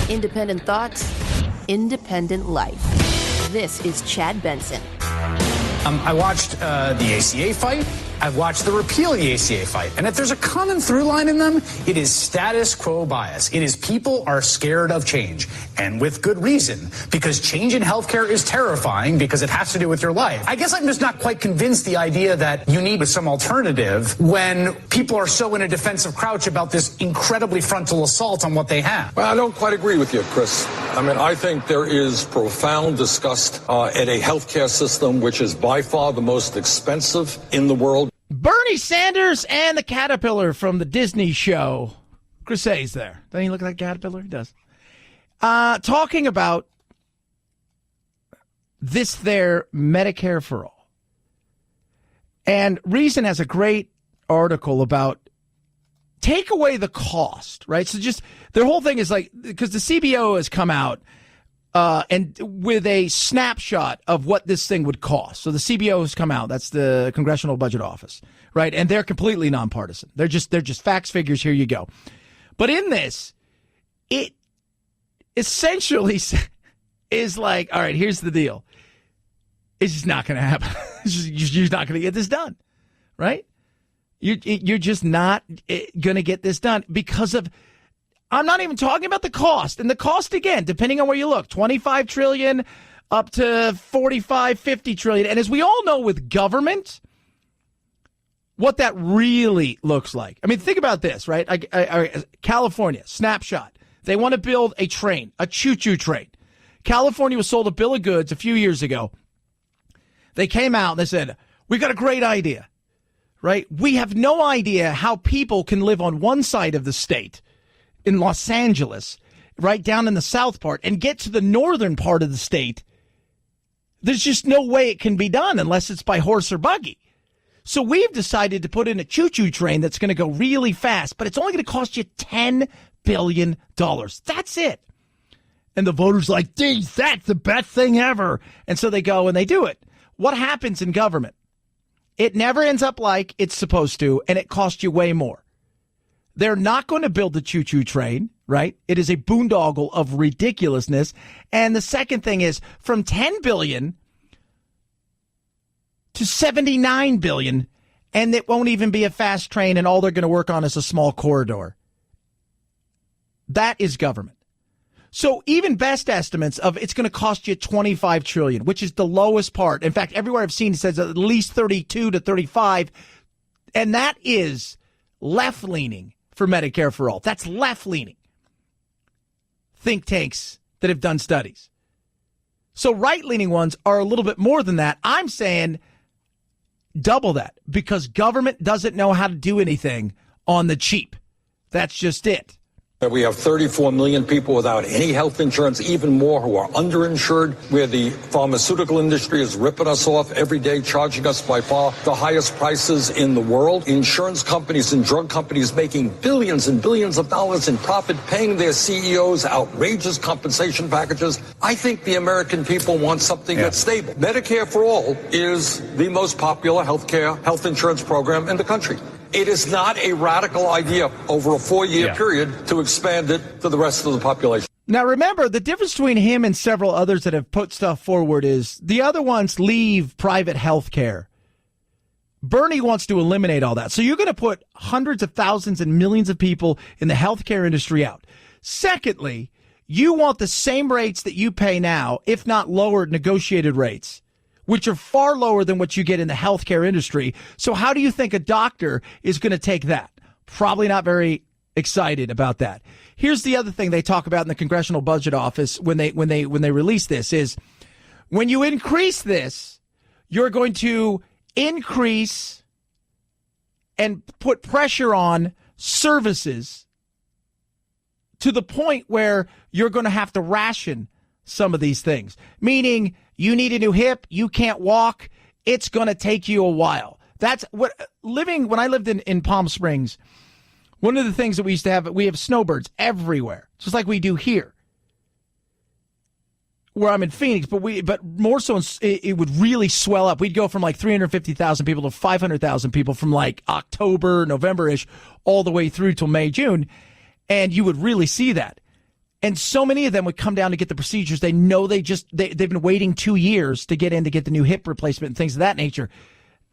Independent thoughts, independent life. This is Chad Benson. I watched the ACA fight. I've watched the repeal of the ACA fight. And if there's a common through line in them, it is status quo bias. It is people are scared of change. And with good reason. Because change in healthcare is terrifying because it has to do with your life. I guess I'm just not quite convinced the idea that you need some alternative when people are so in a defensive crouch about this incredibly frontal assault on what they have. Well, I don't quite agree with you, Chris. I mean, I think there is profound disgust at a healthcare system which is by far the most expensive in the world. Bernie Sanders and the caterpillar from the Disney show. Chris Hayes there. Doesn't he look like a caterpillar? He does. Talking about this there Medicare for All. And Reason has a great article about take away the cost, right? So just their whole thing is like, because the CBO has come out and with a snapshot of what this thing would cost. So the CBO has come out. That's the Congressional Budget Office, right? And they're completely nonpartisan. They're just facts, figures. Here you go. But in this, it essentially is like, all right, here's the deal. It's just not going to happen. You're not going to get this done, right? You're just not going to get this done because of. I'm not even talking about the cost. And the cost, again, depending on where you look, $25 trillion up to $45, $50 trillion. And as we all know with government, what that really looks like. I mean, think about this, right? California, snapshot. They want to build a train, a choo-choo train. California was sold a bill of goods a few years ago. They came out and they said, we got a great idea, right? We have no idea how people can live on one side of the state in Los Angeles, right down in the south part, and get to the northern part of the state. There's just no way it can be done unless it's by horse or buggy. So we've decided to put in a choo-choo train that's going to go really fast, but it's only going to cost you $10 billion. That's it. And the voters are like, geez, that's the best thing ever. And so they go and they do it. What happens in government? It never ends up like it's supposed to, and it costs you way more. They're not going to build the choo-choo train, right? It is a boondoggle of ridiculousness. And the second thing is from $10 billion to $79 billion, and it won't even be a fast train, and all they're going to work on is a small corridor. That is government. So even best estimates of it's going to cost you $25 trillion, which is the lowest part. In fact, everywhere I've seen it says at least 32 to 35, and that is left-leaning. For Medicare for All. That's left-leaning. Think tanks that have done studies. So right-leaning ones are a little bit more than that. I'm saying double that because government doesn't know how to do anything on the cheap. That's just it. We have 34 million people without any health insurance, even more who are underinsured, where the pharmaceutical industry is ripping us off every day, charging us by far the highest prices in the world. Insurance companies and drug companies making billions and billions of dollars in profit, paying their CEOs outrageous compensation packages. I think the American people want something that's stable. Medicare for All is the most popular health insurance program in the country. It is not a radical idea over a 4-year period to expand it to the rest of the population. Now, remember, the difference between him and several others that have put stuff forward is the other ones leave private health care. Bernie wants to eliminate all that. So you're going to put hundreds of thousands and millions of people in the healthcare industry out. Secondly, you want the same rates that you pay now, if not lower negotiated rates, which are far lower than what you get in the healthcare industry. So how do you think a doctor is going to take that? Probably not very excited about that. Here's the other thing they talk about in the Congressional Budget Office when they release this is when you increase this, you're going to increase and put pressure on services to the point where you're going to have to ration some of these things, meaning you need a new hip, you can't walk, it's going to take you a while. That's what when I lived in Palm Springs, one of the things that we used to have, we have snowbirds everywhere, just like we do here where I'm in Phoenix, but more so it would really swell up. We'd go from like 350,000 people to 500,000 people from like October, November-ish, all the way through till May, June. And you would really see that. And so many of them would come down to get the procedures. They know they've been waiting 2 years to get in to get the new hip replacement and things of that nature.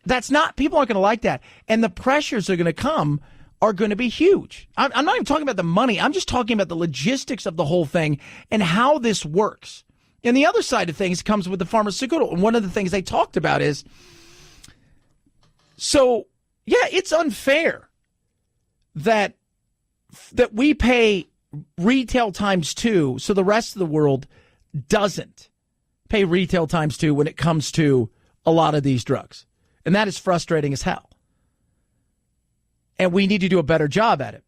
People aren't going to like that. And the pressures that are going to come are going to be huge. I'm not even talking about the money. I'm just talking about the logistics of the whole thing and how this works. And the other side of things comes with the pharmaceutical. And one of the things they talked about is, it's unfair that we pay retail times 2, so the rest of the world doesn't pay retail times 2 when it comes to a lot of these drugs. And that is frustrating as hell. And we need to do a better job at it.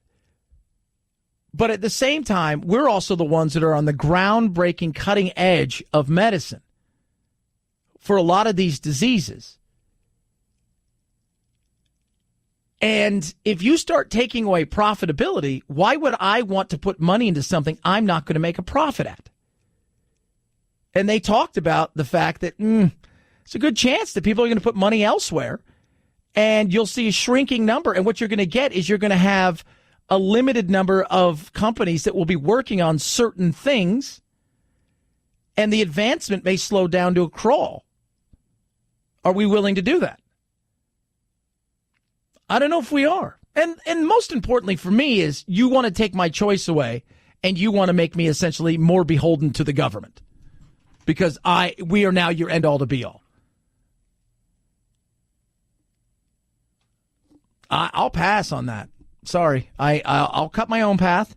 But at the same time, we're also the ones that are on the groundbreaking cutting edge of medicine for a lot of these diseases. And if you start taking away profitability, why would I want to put money into something I'm not going to make a profit at? And they talked about the fact that it's a good chance that people are going to put money elsewhere, and you'll see a shrinking number. And what you're going to get is you're going to have a limited number of companies that will be working on certain things, and the advancement may slow down to a crawl. Are we willing to do that? I don't know if we are. And most importantly for me is you want to take my choice away and you want to make me essentially more beholden to the government because we are now your end all to be all. I'll pass on that. Sorry. I'll cut my own path.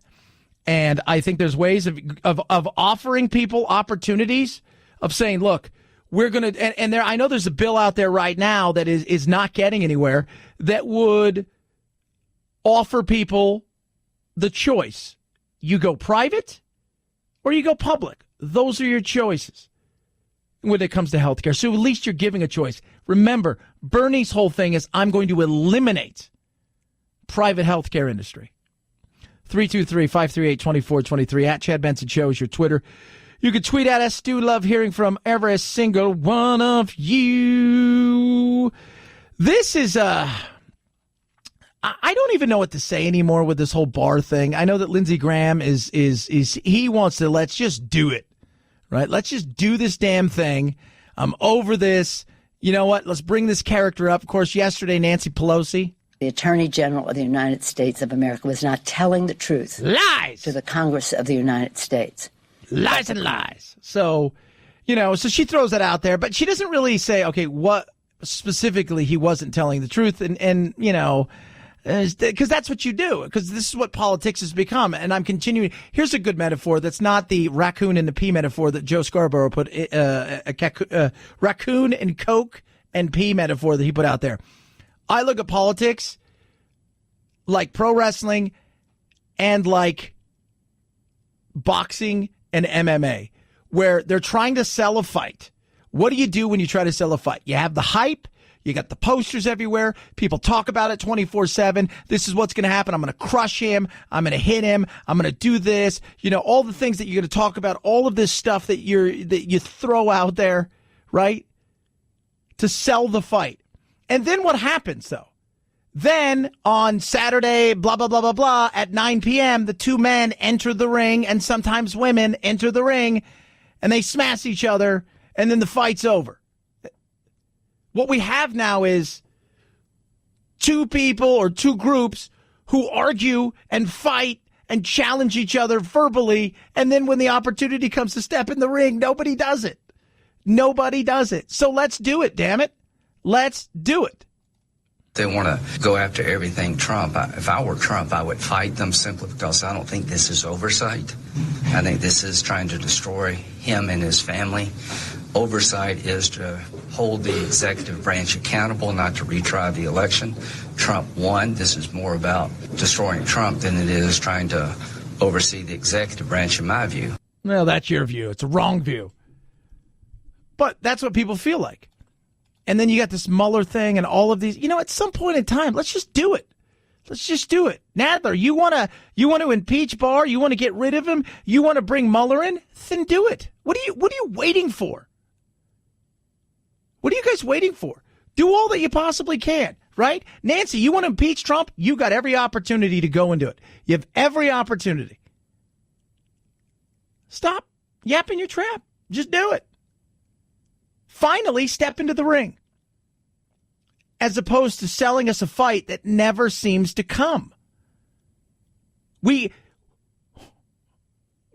And I think there's ways of offering people opportunities of saying, look, we're going to, and I know there's a bill out there right now that is not getting anywhere that would offer people the choice. You go private or you go public. Those are your choices when it comes to healthcare. So at least you're giving a choice. Remember, Bernie's whole thing is I'm going to eliminate private healthcare industry. 323-538-2423 at Chad Benson Show is your Twitter. You can tweet at us. Do love hearing from every single one of you. This is I don't even know what to say anymore with this whole Barr thing. I know that Lindsey Graham is he wants to let's just do it, right? Let's just do this damn thing. I'm over this. You know what? Let's bring this character up. Of course, yesterday Nancy Pelosi, the Attorney General of the United States of America, was not telling the truth. Lies to the Congress of the United States. Lies and lies. So, so she throws that out there, but she doesn't really say, okay, what specifically he wasn't telling the truth. And Because that's what you do. Because this is what politics has become. And I'm continuing. Here's a good metaphor that's not the raccoon and the pea metaphor that Joe Scarborough put, raccoon and Coke and pea metaphor that he put out there. I look at politics like pro wrestling and like boxing and MMA, where they're trying to sell a fight. What do you do when you try to sell a fight? You have the hype. You got the posters everywhere. People talk about it 24/7. This is what's going to happen. I'm going to crush him. I'm going to hit him. I'm going to do this. You know, all the things that you're going to talk about, all of this stuff that you throw out there, right? To sell the fight. And then what happens, though? Then on Saturday, blah, blah, blah, blah, blah, at 9 p.m., the two men enter the ring, and sometimes women enter the ring, and they smash each other, and then the fight's over. What we have now is two people or two groups who argue and fight and challenge each other verbally, and then when the opportunity comes to step in the ring, nobody does it. Nobody does it. So let's do it, damn it. Let's do it. They want to go after everything Trump. If I were Trump, I would fight them simply because I don't think this is oversight. I think this is trying to destroy him and his family. Oversight is to hold the executive branch accountable, not to retry the election. Trump won. This is more about destroying Trump than it is trying to oversee the executive branch, in my view. Well, that's your view. It's a wrong view. But that's what people feel like. And then you got this Mueller thing and all of these. You know, at some point in time, let's just do it. Let's just do it. Nadler, you want to impeach Barr? You want to get rid of him? You want to bring Mueller in? Then do it. What are you waiting for? What are you guys waiting for? Do all that you possibly can, right? Nancy, you want to impeach Trump? You got every opportunity to go and do it. You have every opportunity. Stop yapping your trap. Just do it. Finally, step into the ring. As opposed to selling us a fight that never seems to come.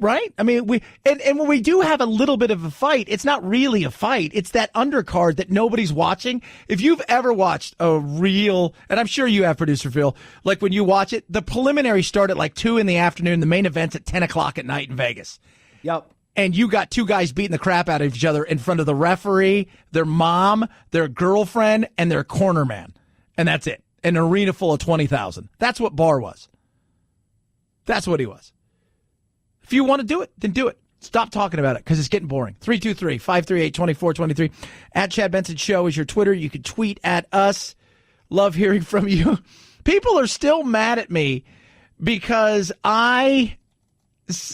Right? I mean, and when we do have a little bit of a fight, it's not really a fight. It's that undercard that nobody's watching. If you've ever watched a real, and I'm sure you have, producer Phil, like when you watch it, the preliminaries start at like 2 in the afternoon, the main event's at 10 o'clock at night in Vegas. Yep. And you got two guys beating the crap out of each other in front of the referee, their mom, their girlfriend, and their corner man. And that's it. An arena full of 20,000. That's what Barr was. That's what he was. If you want to do it, then do it. Stop talking about it because it's getting boring. 323-538-2423. At Chad Benson Show is your Twitter. You can tweet at us. Love hearing from you. People are still mad at me because I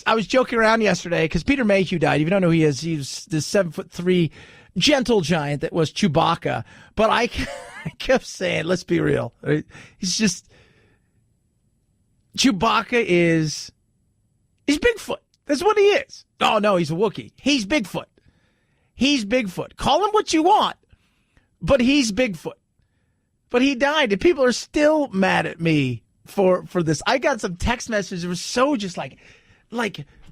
was joking around yesterday because Peter Mayhew died. If you don't know who he is, he's the 7'3" gentle giant that was Chewbacca. But I kept saying, let's be real. He's just, Chewbacca he's Bigfoot. That's what he is. Oh, no, he's a Wookiee. He's Bigfoot. He's Bigfoot. Call him what you want, but he's Bigfoot. But he died, and people are still mad at me for this. I got some text messages that were so just like,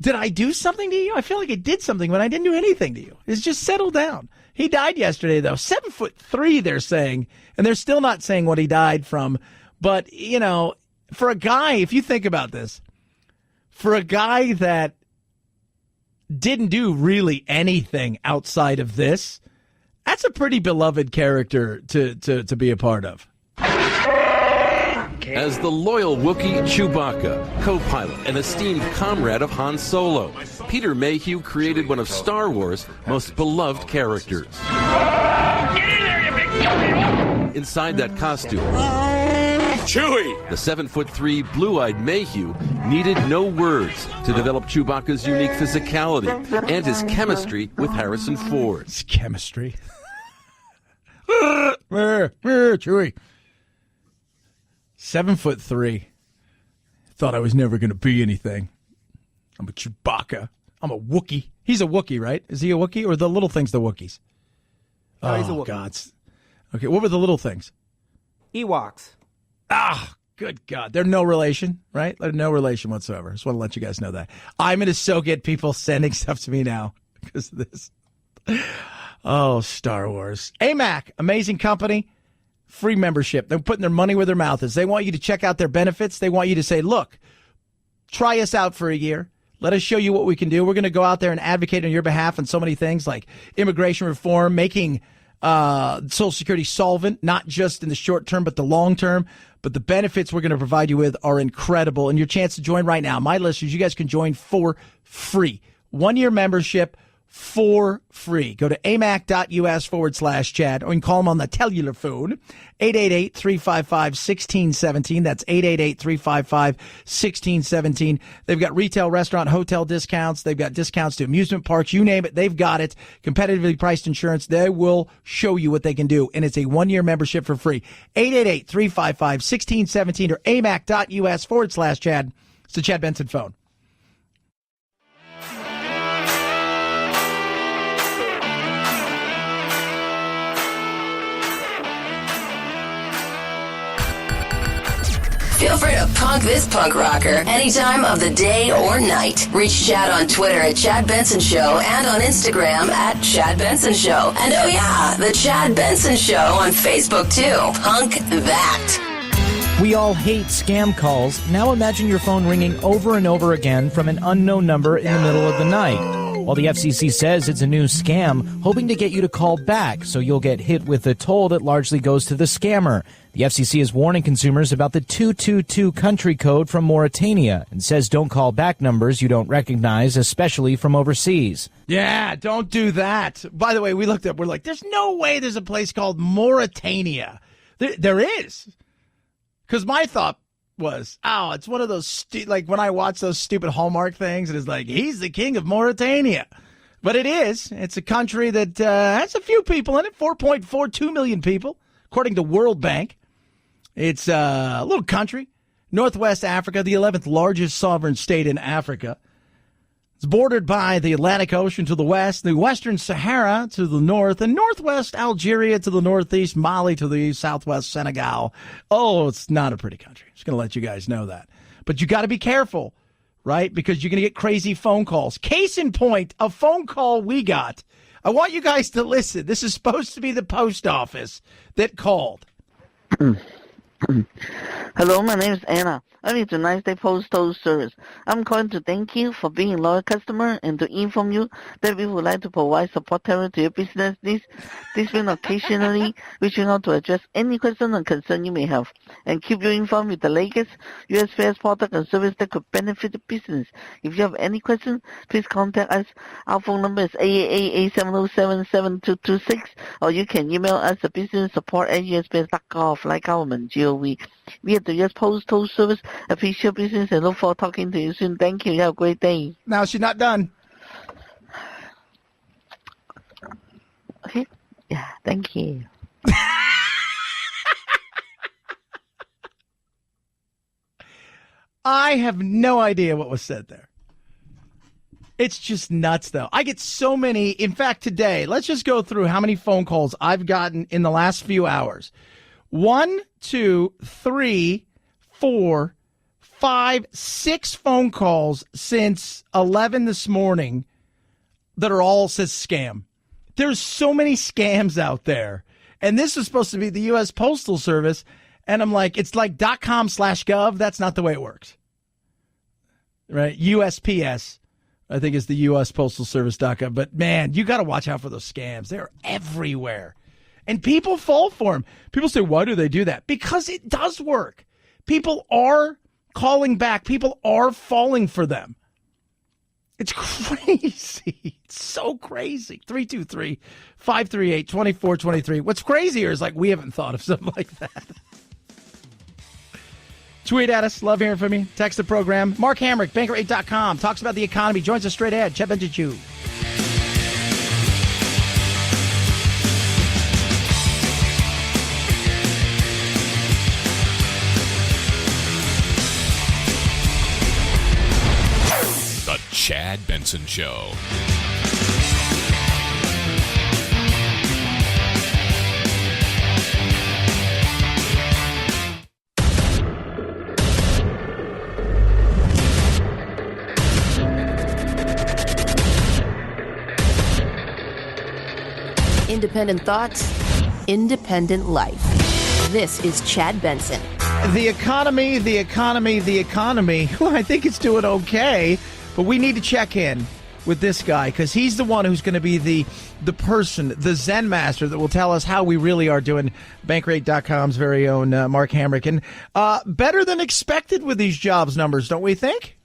did I do something to you? I feel like I did something when I didn't do anything to you. It's just settled down. He died yesterday, though. 7'3", they're saying, and they're still not saying what he died from. But, you know, for a guy, if you think about this, for a guy that didn't do really anything outside of this, that's a pretty beloved character to be a part of. As the loyal Wookiee Chewbacca, co-pilot and esteemed comrade of Han Solo, Peter Mayhew created one of Star Wars' most beloved characters. Get in there, you big dummy! Inside that costume, Chewie! The 7'3" blue-eyed Mayhew needed no words to develop Chewbacca's unique physicality and his chemistry with Harrison Ford. His chemistry. Chewie. 7'3". Thought I was never going to be anything. I'm a Chewbacca. I'm a Wookiee. He's a Wookiee, right? Is he a Wookiee or the little things the Wookiees? No, he's a Wookiee. God. Okay, what were the little things? Ewoks. Ah, good God. They're no relation, right? They're no relation whatsoever. Just want to let you guys know that. I'm going to so get people sending stuff to me now because of this. Oh, Star Wars. AMAC, amazing company. free membership. They're putting their money where their mouth is. They want you to check out their benefits. They want you to say, look, try us out for a year. Let us show you what we can do. We're going to go out there and advocate on your behalf on so many things like immigration reform, making Social Security solvent, not just in the short term, but the long term. But the benefits we're going to provide you with are incredible. And your chance to join right now, my listeners, you guys can join for free. 1-year membership for free. Go to amac.us/Chad, or you can call them on the cellular phone, 888-355-1617. That's 888-355-1617. They've got retail, restaurant, hotel discounts. They've got discounts to amusement parks. You name it, they've got it. Competitively priced insurance. They will show you what they can do. And it's a 1-year membership for free. 888-355-1617 or amac.us/Chad. It's the Chad Benson phone. Feel free to punk this punk rocker any time of the day or night. Reach Chad on Twitter at Chad Benson Show and on Instagram at Chad Benson Show. And oh yeah, the Chad Benson Show on Facebook too. Punk that. We all hate scam calls. Now imagine your phone ringing over and over again from an unknown number in the middle of the night. While the FCC says it's a new scam, hoping to get you to call back so you'll get hit with a toll that largely goes to the scammer. The FCC is warning consumers about the 222 country code from Mauritania and says don't call back numbers you don't recognize, especially from overseas. Yeah, don't do that. By the way, we looked up, we're like, there's no way there's a place called Mauritania. There is. Because my thought was, it's one of those, like when I watch those stupid Hallmark things, and it's like, he's the king of Mauritania. But it is. It's a country that has a few people in it, 4.42 million people, according to World Bank. It's a little country, Northwest Africa, the 11th largest sovereign state in Africa. It's bordered by the Atlantic Ocean to the west, the Western Sahara to the north, and northwest Algeria to the northeast, Mali to the east, southwest Senegal. Oh, it's not a pretty country. Just going to let you guys know that. But you got to be careful, right? Because you're going to get crazy phone calls. Case in point, a phone call we got. I want you guys to listen. This is supposed to be the post office that called. Hello, my name is Anna. I'm with the United States Postal Service. I'm calling to thank you for being a loyal customer and to inform you that we would like to provide support to your business needs. This will occasionally reaching out to address any question or concern you may have and keep you informed with the latest U.S. Fairs product and service that could benefit the business. If you have any questions, please contact us. Our phone number is 888-870-7226, or you can email us at businesssupport@usps.gov, like government, GOV. We at the U.S. Postal Service appreciate business and look forward to talking to you soon. Thank you. You have a great day. Now, she's not done. Okay. Yeah, thank you. I have no idea what was said there. It's just nuts, though. I get so many. In fact, today, let's just go through how many phone calls I've gotten in the last few hours. 1, 2, 3, 4, 5, 6 phone calls since 11 this morning that are all says scam. There's so many scams out there. And this is supposed to be the U.S. Postal Service. And I'm like, it's like .com/gov. That's not the way it works. Right? USPS, I think, is the U.S. Postal Service.gov. But, man, you got to watch out for those scams. They're everywhere. And people fall for them. People say, why do they do that? Because it does work. People are calling back. People are falling for them. It's crazy. It's so crazy. 323-538-2423. What's crazier is like we haven't thought of something like that. Tweet at us. Love hearing from you. Text the program. Mark Hamrick, Banker8.com, talks about the economy. Joins us straight ahead. Chad Benson Show. The Chad Benson Show. Independent thoughts, independent life. This is Chad Benson. The economy. Well, I think it's doing okay, but we need to check in with this guy because he's the one who's going to be the person, the Zen master that will tell us how we really are doing. Bankrate.com's very own Mark Hamrick. And better than expected with these jobs numbers, don't we think?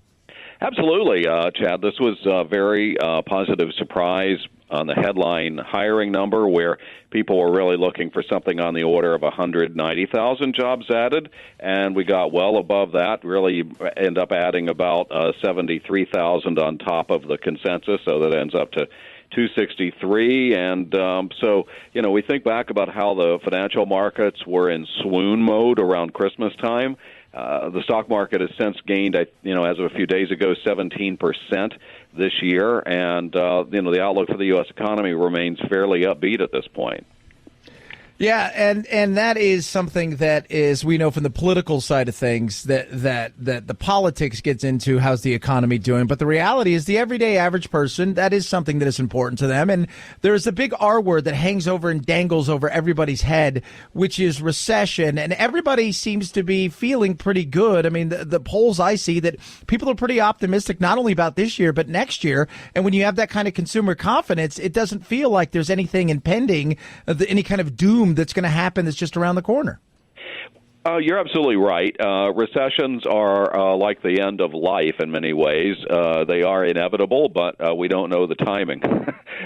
Absolutely, Chad. This was a very positive surprise on the headline hiring number, where people were really looking for something on the order of 190,000 jobs added, and we got well above that, really end up adding about 73,000 on top of the consensus, so that ends up to 263. And so, we think back about how the financial markets were in swoon mode around Christmas time. The stock market has since gained, as of a few days ago, 17% this year, and the outlook for the U.S. economy remains fairly upbeat at this point. Yeah, and that is something that is, we know from the political side of things, that the politics gets into how's the economy doing. But the reality is the everyday average person, that is something that is important to them. And there's a big R word that hangs over and dangles over everybody's head, which is recession. And everybody seems to be feeling pretty good. I mean, the polls I see, that people are pretty optimistic, not only about this year, but next year. And when you have that kind of consumer confidence, it doesn't feel like there's anything impending, any kind of doom that's going to happen that's just around the corner. You're absolutely right. Recessions are like the end of life in many ways. They are inevitable, but we don't know the timing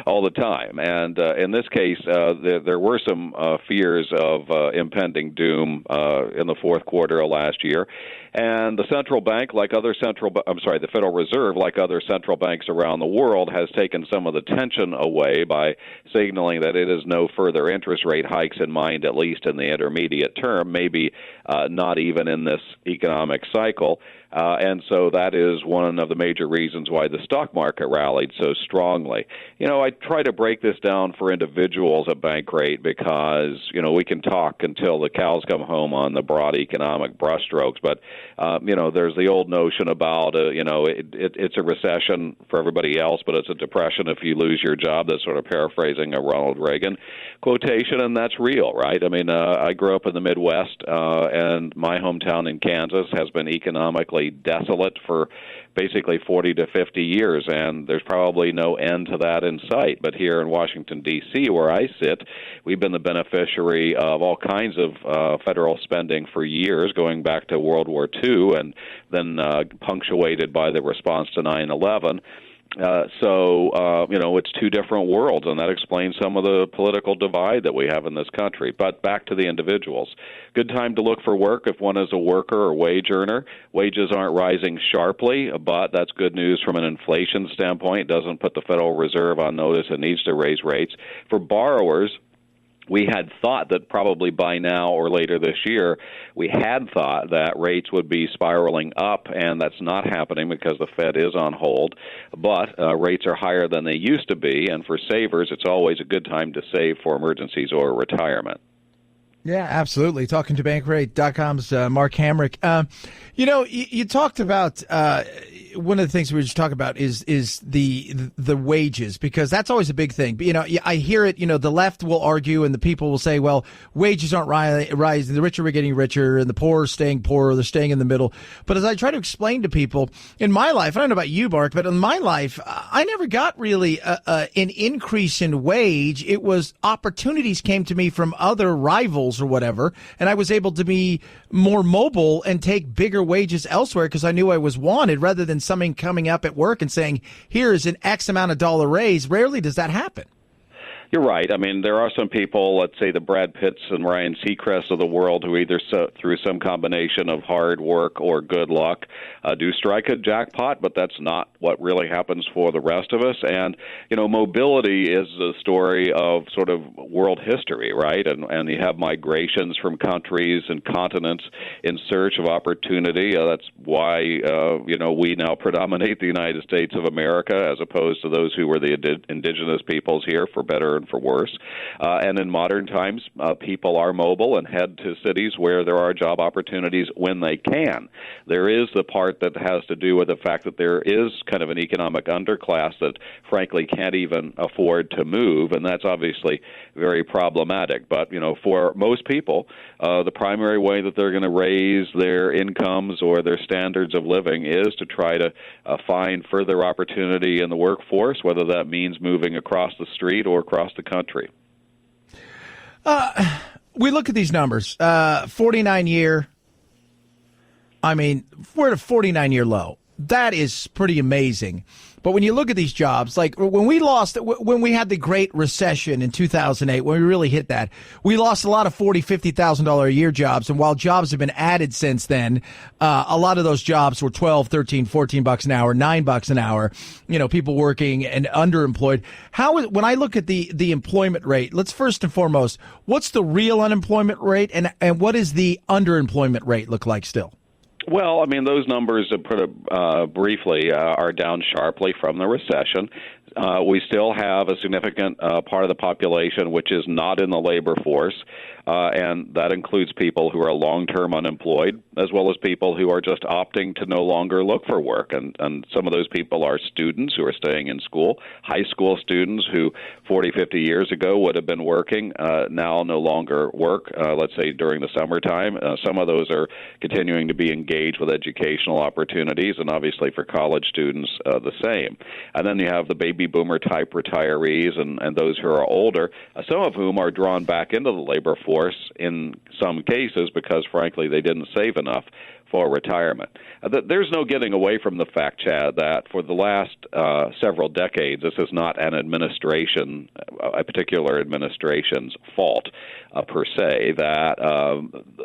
all the time. And in this case, there were some fears of impending doom in the fourth quarter of last year. And the central bank, the Federal Reserve, like other central banks around the world, has taken some of the tension away by signaling that it has no further interest rate hikes in mind, at least in the intermediate term, maybe not even in this economic cycle. And so that is one of the major reasons why the stock market rallied so strongly. I try to break this down for individuals at Bankrate because, we can talk until the cows come home on the broad economic brushstrokes. But, there's the old notion about, it's a recession for everybody else, but it's a depression if you lose your job. That's sort of paraphrasing a Ronald Reagan quotation, and that's real, right? I mean, I grew up in the Midwest, and my hometown in Kansas has been economically desolate for basically 40 to 50 years, and there's probably no end to that in sight. But here in Washington, D.C., where I sit, we've been the beneficiary of all kinds of federal spending for years, going back to World War II, and then punctuated by the response to 9/11. It's two different worlds, and that explains some of the political divide that we have in this country. But back to the individuals. Good time to look for work if one is a worker or wage earner. Wages aren't rising sharply, but that's good news from an inflation standpoint. It doesn't put the Federal Reserve on notice it needs to raise rates. For borrowers, we had thought that probably by now or later this year, we had thought that rates would be spiraling up, and that's not happening because the Fed is on hold. But rates are higher than they used to be, and for savers, it's always a good time to save for emergencies or retirement. Yeah, absolutely. Talking to Bankrate.com's Mark Hamrick. You talked about one of the things we were just talking about is the wages, because that's always a big thing. But, I hear it, the left will argue and the people will say, well, wages aren't rising. The richer are getting richer and the poor are staying poorer. They're staying in the middle. But as I try to explain to people in my life, I don't know about you, Mark, but in my life, I never got really an increase in wage. It was opportunities came to me from other rivals or whatever, and I was able to be more mobile and take bigger wages elsewhere because I knew I was wanted, rather than something coming up at work and saying, here is an X amount of dollar raise. Rarely does that happen. You're right. I mean, there are some people, let's say the Brad Pitts and Ryan Seacrests of the world, who either through some combination of hard work or good luck do strike a jackpot, but that's not what really happens for the rest of us. And, mobility is the story of sort of world history, right? And you have migrations from countries and continents in search of opportunity. That's why, we now predominate the United States of America as opposed to those who were the indigenous peoples here, for better and for worse. And in modern times, people are mobile and head to cities where there are job opportunities when they can. There is the part that has to do with the fact that there is kind of an economic underclass that, frankly, can't even afford to move, and that's obviously very problematic. But, for most people, the primary way that they're going to raise their incomes or their standards of living is to try to find further opportunity in the workforce, whether that means moving across the street or across the country. We look at these numbers, 49-year. I mean, we're at a 49-year low. That is pretty amazing. But when you look at these jobs, like when we had the Great Recession in 2008, when we really hit that, we lost a lot of $40,000, $50,000 a year jobs. And while jobs have been added since then, a lot of those jobs were $12, $13, $14 an hour, $9 an hour, people working and underemployed. When I look at the employment rate, let's first and foremost, what's the real unemployment rate and what does the underemployment rate look like still? Well, I mean, those numbers, to put it briefly, are down sharply from the recession. We still have a significant part of the population which is not in the labor force, and that includes people who are long-term unemployed, as well as people who are just opting to no longer look for work. And some of those people are students who are staying in school, high school students who 40, 50 years ago would have been working, now no longer work, let's say during the summertime. Some of those are continuing to be engaged with educational opportunities, and obviously for college students, the same. And then you have the baby boomer type retirees and those who are older, some of whom are drawn back into the labor force in some cases because, frankly, they didn't save enough for retirement. There's no getting away from the fact, Chad, that for the last several decades, this is not an administration, a particular administration's fault per se, that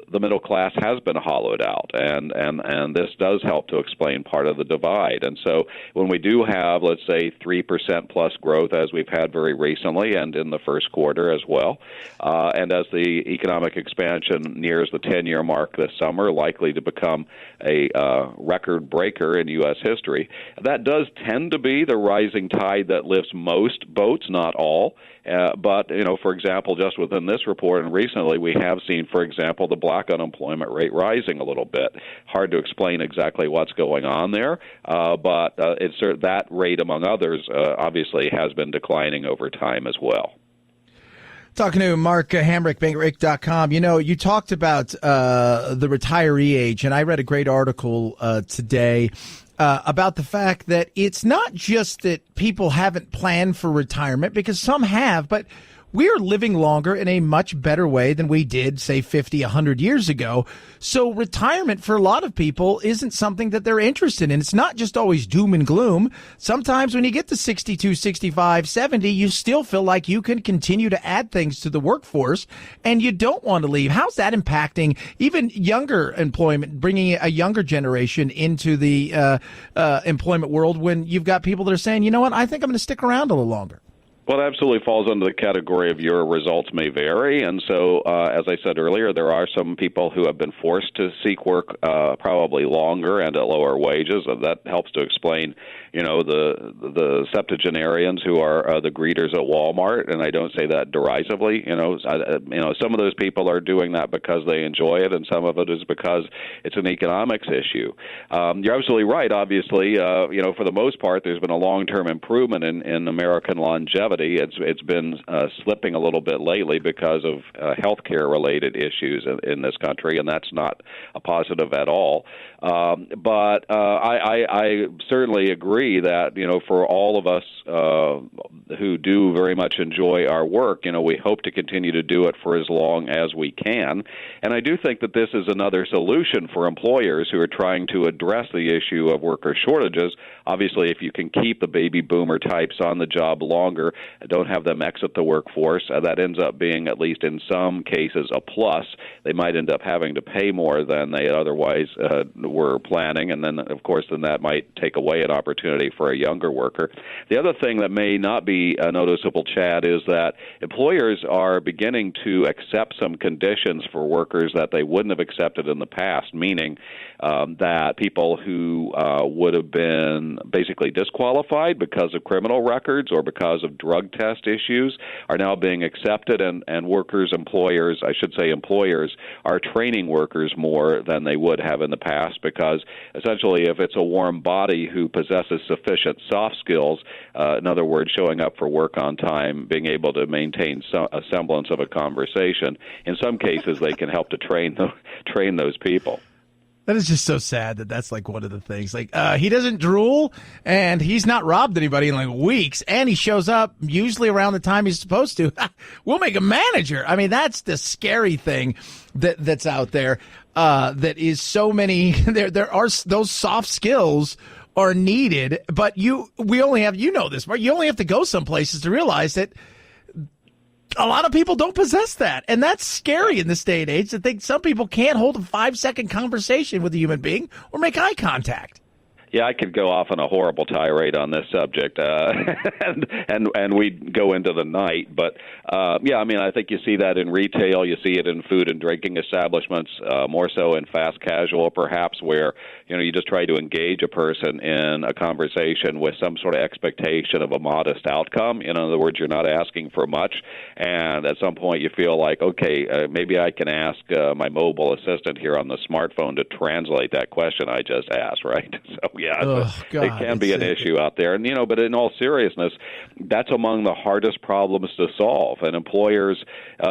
the middle class has been hollowed out, and this does help to explain part of the divide. And so when we do have, let's say, 3% plus growth as we've had very recently and in the first quarter as well, and as the economic expansion nears the 10-year mark this summer, likely to become a record breaker in U.S. history, that does tend to be the rising tide that lifts most boats, not all. But, for example, just within this report and recently, we have seen, for example, the black unemployment rate rising a little bit. Hard to explain exactly what's going on there, but that rate, among others, obviously has been declining over time as well. Talking to Mark Hamrick, bankrate.com. You talked about the retiree age, and I read a great article today about the fact that it's not just that people haven't planned for retirement, because some have, but we're living longer in a much better way than we did, say, 50, 100 years ago. So retirement for a lot of people isn't something that they're interested in. It's not just always doom and gloom. Sometimes when you get to 62, 65, 70, you still feel like you can continue to add things to the workforce and you don't want to leave. How's that impacting even younger employment, bringing a younger generation into the employment world when you've got people that are saying, you know what, I think I'm going to stick around a little longer? Well, it absolutely falls under the category of your results may vary. And so, as I said earlier, there are some people who have been forced to seek work probably longer and at lower wages. And that helps to explain, the septuagenarians who are the greeters at Walmart. And I don't say that derisively. Some of those people are doing that because they enjoy it, and some of it is because it's an economics issue. You're absolutely right. Obviously, for the most part, there's been a long-term improvement in American longevity. It's been slipping a little bit lately because of healthcare-related issues in this country, and that's not a positive at all. But I certainly agree that, for all of us who do very much enjoy our work, we hope to continue to do it for as long as we can. And I do think that this is another solution for employers who are trying to address the issue of worker shortages. Obviously, if you can keep the baby boomer types on the job longer, don't have them exit the workforce, that ends up being, at least in some cases, a plus. They might end up having to pay more than they otherwise were planning, and then, of course, that might take away an opportunity for a younger worker. The other thing that may not be noticeable, Chad, is that employers are beginning to accept some conditions for workers that they wouldn't have accepted in the past, meaning that people who would have been basically disqualified because of criminal records or because of drug drug test issues are now being accepted, and employers are training workers more than they would have in the past, because essentially if it's a warm body who possesses sufficient soft skills, in other words, showing up for work on time, being able to maintain a semblance of a conversation, in some cases they can help to train those people. That is just so sad that that's like one of the things. Like, he doesn't drool, and he's not robbed anybody in like weeks, and he shows up usually around the time he's supposed to. We'll make him manager. I mean, that's the scary thing that's out there. That is so many. There are those soft skills are needed, but we only have, you know this, right? You only have to go some places to realize that a lot of people don't possess that. And that's scary in this day and age, to think some people can't hold a 5-second conversation with a human being or make eye contact. Yeah, I could go off on a horrible tirade on this subject, and we'd go into the night. But yeah, I mean, I think you see that in retail, you see it in food and drinking establishments, more so in fast casual, perhaps, where you just try to engage a person in a conversation with some sort of expectation of a modest outcome. In other words, you're not asking for much, and at some point you feel like, okay, maybe I can ask my mobile assistant here on the smartphone to translate that question I just asked, right? So. Yeah, it can be an issue out there. And, but in all seriousness, that's among the hardest problems to solve. And employers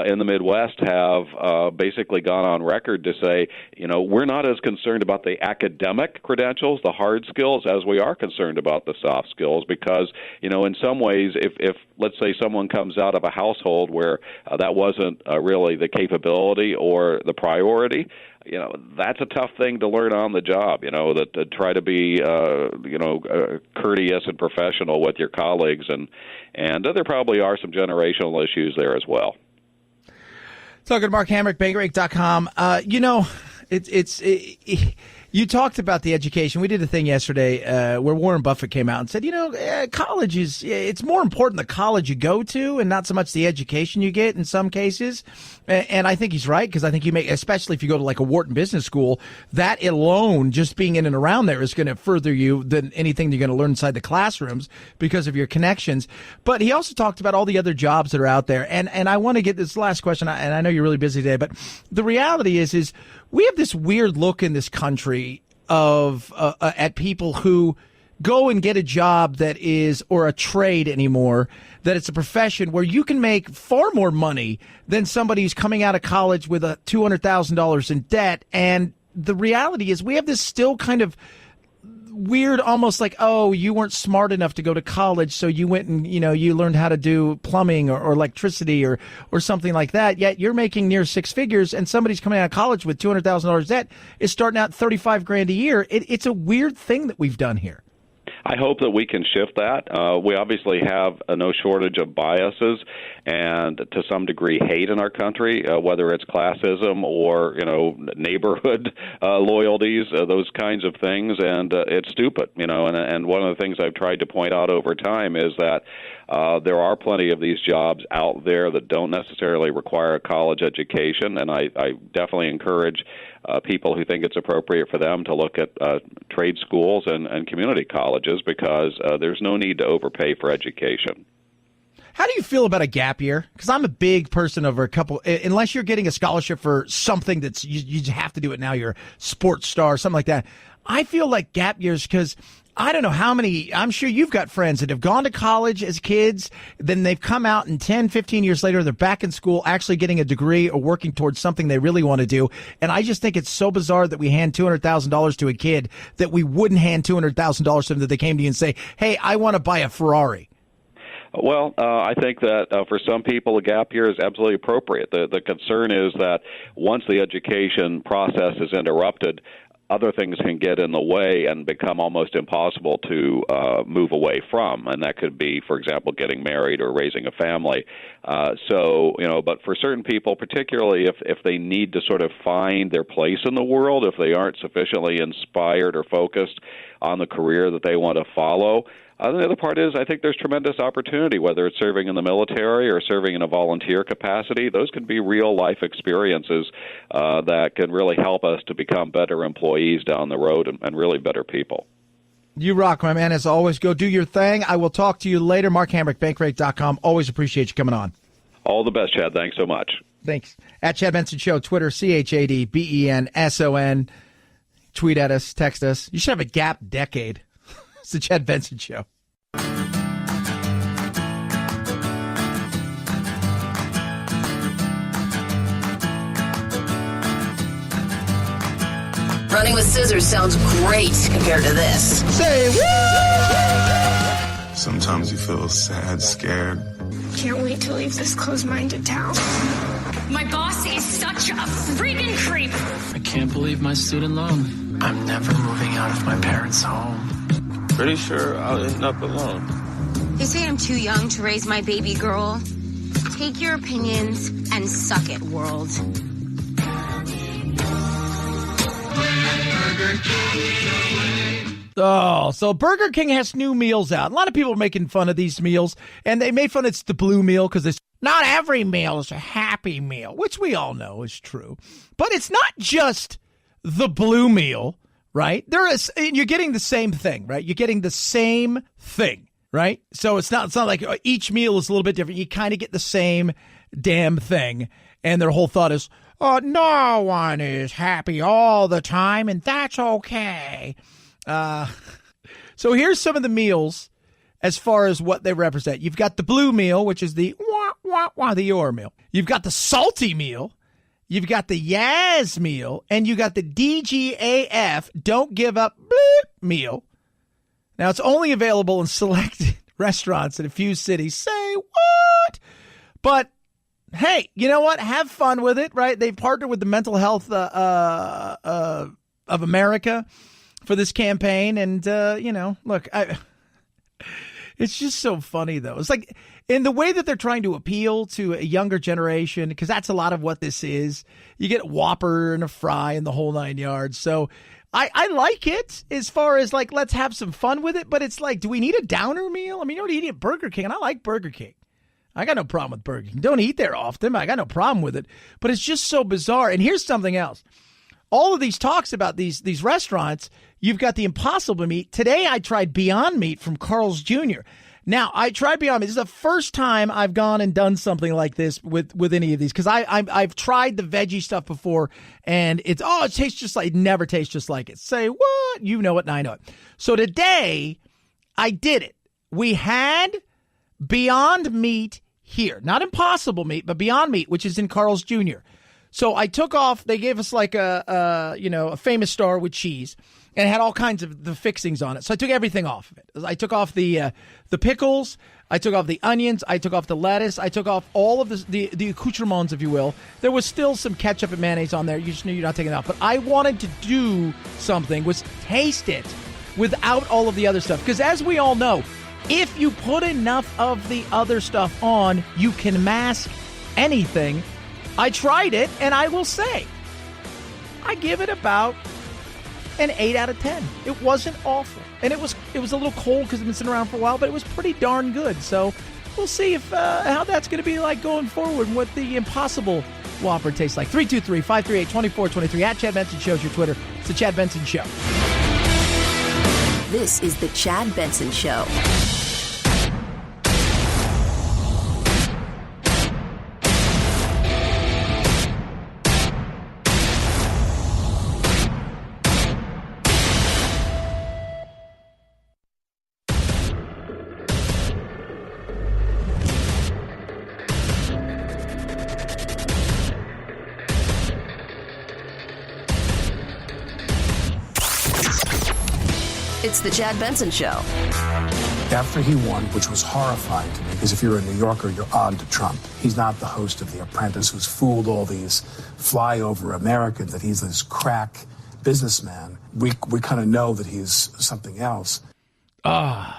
in the Midwest have basically gone on record to say, we're not as concerned about the academic credentials, the hard skills, as we are concerned about the soft skills, because, in some ways, if let's say someone comes out of a household where that wasn't really the capability or the priority, that's a tough thing to learn on the job, that to try to be, courteous and professional with your colleagues. And there probably are some generational issues there as well. Talking to Mark Hamrick, Bankrate.com. You talked about the education. We did a thing yesterday where Warren Buffett came out and said, college it's more important the college you go to and not so much the education you get in some cases. And I think he's right, because I think especially if you go to like a Wharton Business School, that alone, just being in and around there, is going to further you than anything you're going to learn inside the classrooms because of your connections. But he also talked about all the other jobs that are out there. And I want to get this last question, and I know you're really busy today, but the reality is we have this weird look in this country of at people who go and get a job that is, or a trade anymore, that it's a profession where you can make far more money than somebody who's coming out of college with a $200,000 in debt. And the reality is we have this still kind of weird, almost like, oh, you weren't smart enough to go to college, so you went and, you learned how to do plumbing or electricity or something like that. Yet you're making near six figures, and somebody's coming out of college with $200,000 debt is starting out $35,000 a year. It's a weird thing that we've done here. I hope that we can shift that. We obviously have no shortage of biases and, to some degree, hate in our country, whether it's classism or, neighborhood loyalties, those kinds of things, and it's stupid, and one of the things I've tried to point out over time is that there are plenty of these jobs out there that don't necessarily require a college education, and I definitely encourage people who think it's appropriate for them to look at trade schools and community colleges, because there's no need to overpay for education. How do you feel about a gap year? Because I'm a big person over a couple, unless you're getting a scholarship for something that's, you have to do it now, you're a sports star, something like that. I feel like gap years, because I don't know how many, I'm sure you've got friends that have gone to college as kids, then they've come out and 10, 15 years later, they're back in school actually getting a degree or working towards something they really want to do. And I just think it's so bizarre that we hand $200,000 to a kid that we wouldn't hand $200,000 to them, that they came to you and say, hey, I want to buy a Ferrari. Well, I think that for some people, a gap year is absolutely appropriate. The concern is that once the education process is interrupted, other things can get in the way and become almost impossible to move away from. And that could be, for example, getting married or raising a family. But for certain people, particularly if they need to sort of find their place in the world, if they aren't sufficiently inspired or focused on the career that they want to follow, the other part is I think there's tremendous opportunity, whether it's serving in the military or serving in a volunteer capacity. Those can be real-life experiences that can really help us to become better employees down the road and really better people. You rock, my man. As always, go do your thing. I will talk to you later. Mark Hamrick, Bankrate.com. Always appreciate you coming on. All the best, Chad. Thanks so much. Thanks. At Chad Benson Show, Twitter, ChadBenson. Tweet at us, text us. You should have a gap decade. It's the Chad Benson Show. Running with scissors sounds great compared to this. Say what? Sometimes you feel sad, scared. Can't wait to leave this closed-minded town. My boss is such a freaking creep. I can't believe my student loan. I'm never moving out of my parents' home. Pretty sure I'll end up alone. They say I'm too young to raise my baby girl. Take your opinions and suck it, world. Oh, so Burger King has new meals out. A lot of people are making fun of these meals, and they made fun it's the blue meal because it's not every meal is a Happy Meal, which we all know is true. But it's not just the blue meal, right? You're getting the same thing, right? You're getting the same thing, right? So it's not like each meal is a little bit different. You kind of get the same damn thing, and their whole thought is, no one is happy all the time, and that's okay. So here's some of the meals as far as what they represent. You've got the blue meal, which is the the your meal. You've got the salty meal. You've got the Yaz meal, and you got the DGAF, don't give up meal. Now, it's only available in select restaurants in a few cities. Say what? But hey, you know what? Have fun with it, right? They've partnered with the Mental Health of America for this campaign. And, look, it's just so funny, though. It's like in the way that they're trying to appeal to a younger generation, because that's a lot of what this is. You get a Whopper and a fry and the whole 9 yards. So I like it as far as like, let's have some fun with it. But it's like, do we need a downer meal? I mean, you're already eating at Burger King, and I like Burger King. I got no problem with Burger King. Don't eat there often. I got no problem with it. But it's just so bizarre. And here's something else. All of these talks about these restaurants, you've got the Impossible Meat. Today I tried Beyond Meat from Carl's Jr. Now, I tried Beyond Meat. This is the first time I've gone and done something like this with any of these, because I've tried the veggie stuff before, and it tastes just like, it never tastes just like it. Say what? You know it, and I know it. So today I did it. We had Beyond Meat here, not Impossible Meat, but Beyond Meat, which is in Carl's Jr. So I took off. They gave us like a famous star with cheese, and it had all kinds of the fixings on it. So I took everything off of it. I took off the pickles. I took off the onions. I took off the lettuce. I took off all of the accoutrements, if you will. There was still some ketchup and mayonnaise on there. You just knew you're not taking it out. But I wanted to do something, was taste it without all of the other stuff. Because as we all know, if you put enough of the other stuff on, you can mask anything. I tried it, and I will say, I give it about an 8 out of 10. It wasn't awful. And it was a little cold because it's been sitting around for a while, but it was pretty darn good. So we'll see if how that's going to be like going forward and what the Impossible Whopper tastes like. 323-538-2423 at Chad Benson Show's your Twitter. It's the Chad Benson Show. This is the Chad Benson Show. It's the Chad Benson Show. After he won, which was horrifying to me, because if you're a New Yorker, you're on to Trump. He's not the host of The Apprentice who's fooled all these flyover Americans that he's this crack businessman. We kind of know that he's something else. That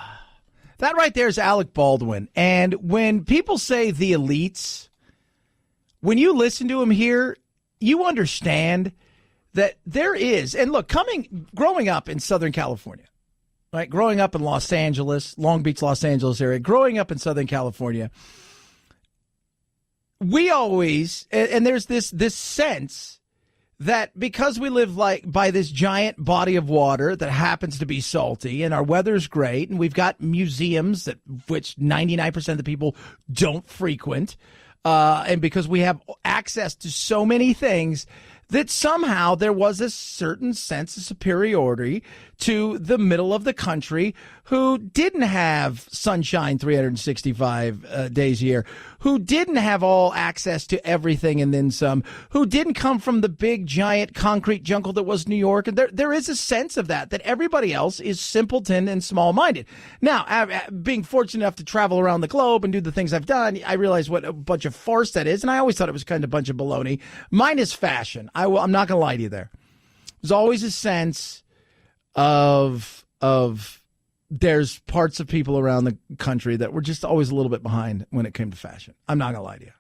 right there is Alec Baldwin. And when people say the elites, when you listen to him here, you understand that there is, and look, growing up in Southern California, right? Growing up in Los Angeles, Long Beach, Los Angeles area, growing up in Southern California, we always, and there's this sense that because we live like by this giant body of water that happens to be salty and our weather's great and we've got museums that which 99% of the people don't frequent, and because we have access to so many things, that somehow there was a certain sense of superiority to the middle of the country who didn't have sunshine 365 days a year, who didn't have all access to everything and then some, who didn't come from the big, giant concrete jungle that was New York. And there is a sense of that everybody else is simpleton and small-minded. Now, being fortunate enough to travel around the globe and do the things I've done, I realize what a bunch of farce that is, and I always thought it was kind of a bunch of baloney. Mine is fashion. I'm not going to lie to you there. There's always a sense of there's parts of people around the country that were just always a little bit behind when it came to fashion. I'm not going to lie to you.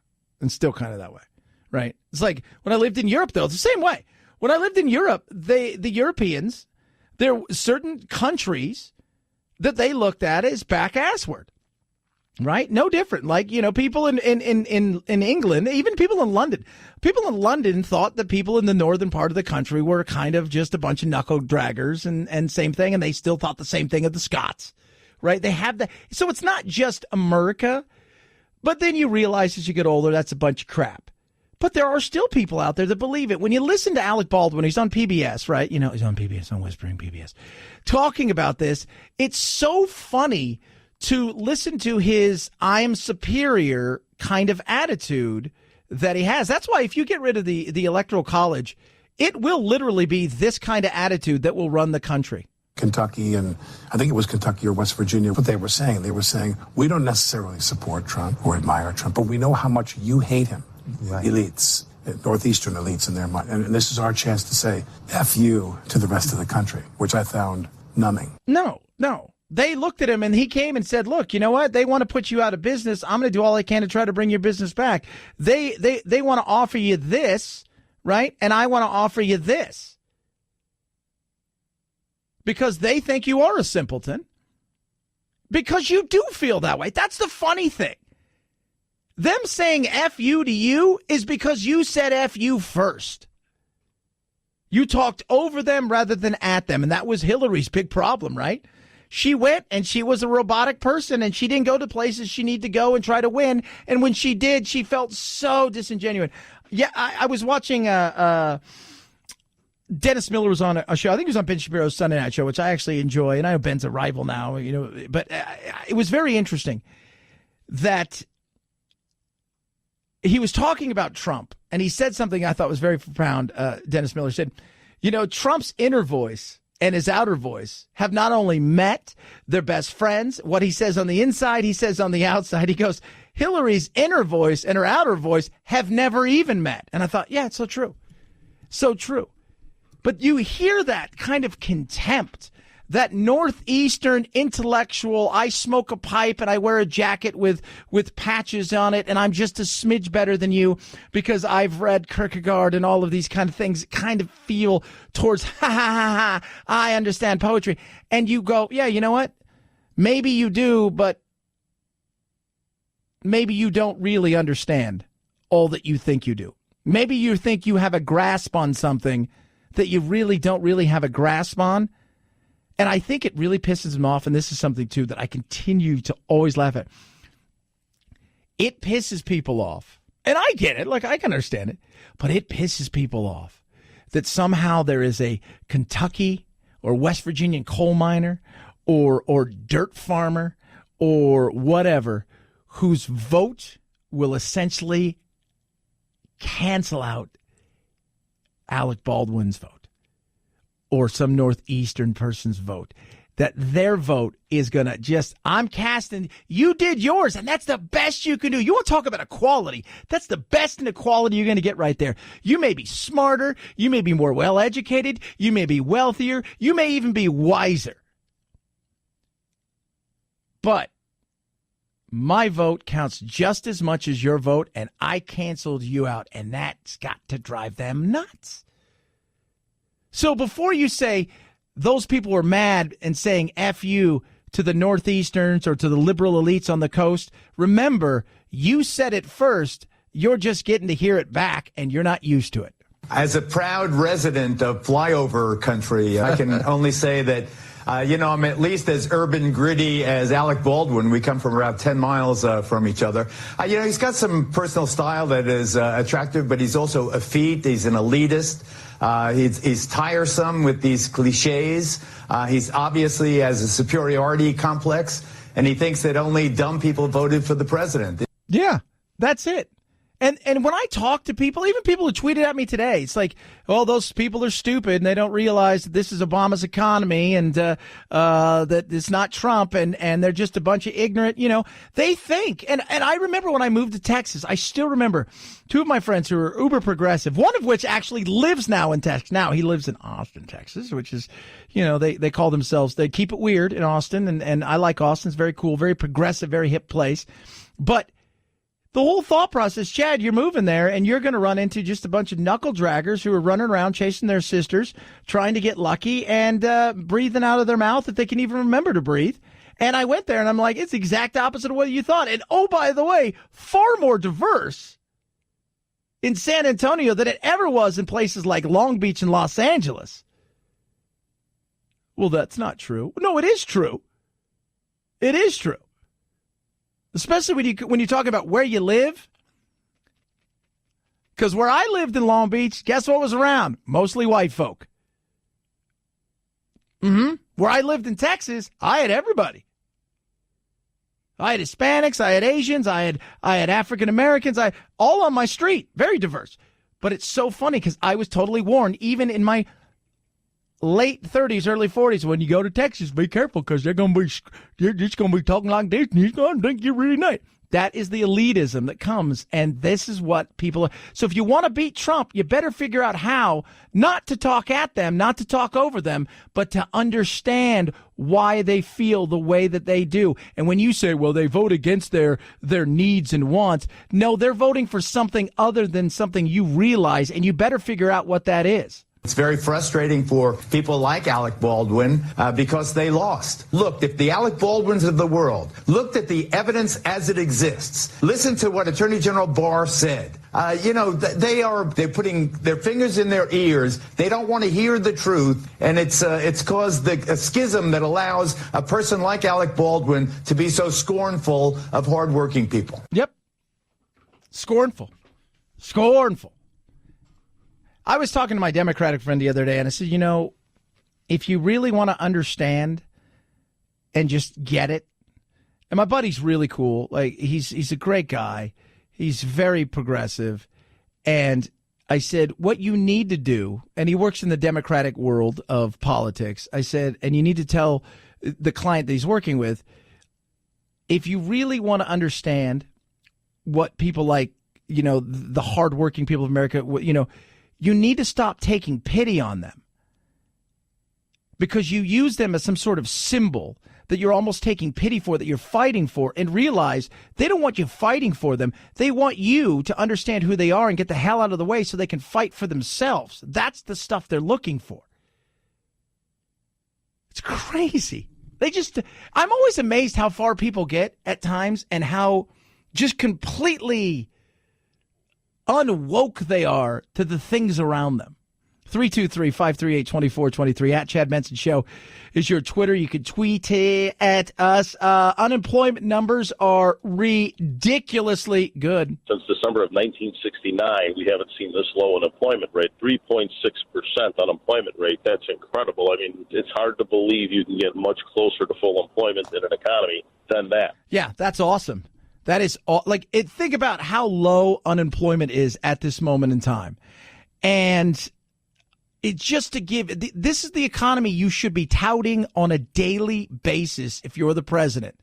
And still kind of that way, right? It's like when I lived in Europe, though, it's the same way. When I lived in Europe, the Europeans, there were certain countries that they looked at as back-assward. Right? No different. Like, people in England, even people in London. People in London thought that people in the northern part of the country were kind of just a bunch of knuckle draggers and same thing. And they still thought the same thing of the Scots. Right? They have that. So it's not just America. But then you realize as you get older, that's a bunch of crap. But there are still people out there that believe it. When you listen to Alec Baldwin, he's on PBS, right? He's on PBS, on Whispering PBS, talking about this. It's so funny to listen to his I'm superior kind of attitude that he has. That's why if you get rid of the Electoral College, it will literally be this kind of attitude that will run the country. Kentucky, and I think it was Kentucky or West Virginia, what they were saying, we don't necessarily support Trump or admire Trump, but we know how much you hate him. Right. Elites, Northeastern elites in their mind. And this is our chance to say F you to the rest of the country, which I found numbing. No. They looked at him and he came and said, look, you know what? They want to put you out of business. I'm going to do all I can to try to bring your business back. They want to offer you this, right? And I want to offer you this. Because they think you are a simpleton. Because you do feel that way. That's the funny thing. Them saying F you to you is because you said F you first. You talked over them rather than at them. And that was Hillary's big problem, right? She went and she was a robotic person and she didn't go to places she needed to go and try to win. And when she did, she felt so disingenuous. Yeah, I was watching Dennis Miller was on a show. I think he was on Ben Shapiro's Sunday Night Show, which I actually enjoy. And I know Ben's a rival now, but it was very interesting that he was talking about Trump and he said something I thought was very profound. Dennis Miller said, Trump's inner voice and his outer voice have not only met, they're best friends. What he says on the inside, he says on the outside. He goes, Hillary's inner voice and her outer voice have never even met. And I thought, yeah, it's so true. So true. But you hear that kind of contempt, that Northeastern intellectual, I smoke a pipe and I wear a jacket with patches on it and I'm just a smidge better than you because I've read Kierkegaard and all of these kind of things kind of feel towards, I understand poetry. And you go, yeah, you know what? Maybe you do, but maybe you don't really understand all that you think you do. Maybe you think you have a grasp on something that you really don't really have a grasp on. And I think it really pisses him off, and this is something, too, that I continue to always laugh at. It pisses people off, and I get it, like I can understand it, but it pisses people off that somehow there is a Kentucky or West Virginian coal miner or dirt farmer or whatever whose vote will essentially cancel out Alec Baldwin's vote. Or some Northeastern person's vote, that their vote is going to I'm casting, you did yours, and that's the best you can do. You want to talk about equality. That's the best in equality you're going to get right there. You may be smarter. You may be more well-educated. You may be wealthier. You may even be wiser. But my vote counts just as much as your vote, and I canceled you out, and that's got to drive them nuts. So before you say those people were mad and saying F you to the Northeasterns or to the liberal elites on the coast, remember, you said it first. You're just getting to hear it back, and you're not used to it. As a proud resident of flyover country, I can only say that, I'm at least as urban gritty as Alec Baldwin. We come from around 10 miles from each other. He's got some personal style that is attractive, but he's also effete. He's an elitist. He's tiresome with these cliches. He's obviously has a superiority complex, and he thinks that only dumb people voted for the president. Yeah, that's it. And when I talk to people, even people who tweeted at me today, it's like, oh, those people are stupid and they don't realize that this is Obama's economy and that it's not Trump and they're just a bunch of ignorant, they think. And I remember when I moved to Texas, I still remember two of my friends who are uber progressive, one of which actually lives now in Texas. Now he lives in Austin, Texas, which is, they call themselves, they keep it weird in Austin. And I like Austin. It's very cool, very progressive, very hip place. But the whole thought process, Chad, you're moving there and you're going to run into just a bunch of knuckle draggers who are running around chasing their sisters, trying to get lucky and breathing out of their mouth if they can even remember to breathe. And I went there and I'm like, it's the exact opposite of what you thought. And oh, by the way, far more diverse in San Antonio than it ever was in places like Long Beach and Los Angeles. Well, that's not true. No, it is true. It is true. Especially when you talk about where you live. Because where I lived in Long Beach, guess what was around? Mostly white folk. Where I lived in Texas, I had everybody. I had Hispanics, I had Asians, I had African Americans, all on my street. Very diverse. But it's so funny because I was totally warned, even in my late 30s, early 40s, when you go to Texas, be careful because they're just going to be talking like this and he's going to think you're really nice. That is the elitism that comes, and this is what people are. So if you want to beat Trump, you better figure out how not to talk at them, not to talk over them, but to understand why they feel the way that they do. And when you say, well, they vote against their needs and wants, no, they're voting for something other than something you realize, and you better figure out what that is. It's very frustrating for people like Alec Baldwin because they lost. Look, if the Alec Baldwins of the world looked at the evidence as it exists, listen to what Attorney General Barr said. They're putting their fingers in their ears. They don't want to hear the truth, and it's caused a schism that allows a person like Alec Baldwin to be so scornful of hardworking people. Yep, scornful. I was talking to my Democratic friend the other day, and I said, if you really want to understand and just get it, and my buddy's really cool. Like, he's a great guy. He's very progressive. And I said, what you need to do, and he works in the Democratic world of politics. I said, and you need to tell the client that he's working with, if you really want to understand what people like, the hardworking people of America, you need to stop taking pity on them because you use them as some sort of symbol that you're almost taking pity for, that you're fighting for, and realize they don't want you fighting for them. They want you to understand who they are and get the hell out of the way so they can fight for themselves. That's the stuff they're looking for. It's crazy. I'm always amazed how far people get at times and how just completely unwoke they are to the things around them. 323-538-2423 at Chad Benson Show is your Twitter. You can tweet at us. Unemployment numbers are ridiculously good. Since December of 1969, we haven't seen this low unemployment rate, 3.6% unemployment rate. That's incredible. I mean, it's hard to believe you can get much closer to full employment in an economy than that. Yeah, that's awesome. That is think about how low unemployment is at this moment in time. And it's just to give, this is the economy you should be touting on a daily basis if you're the president.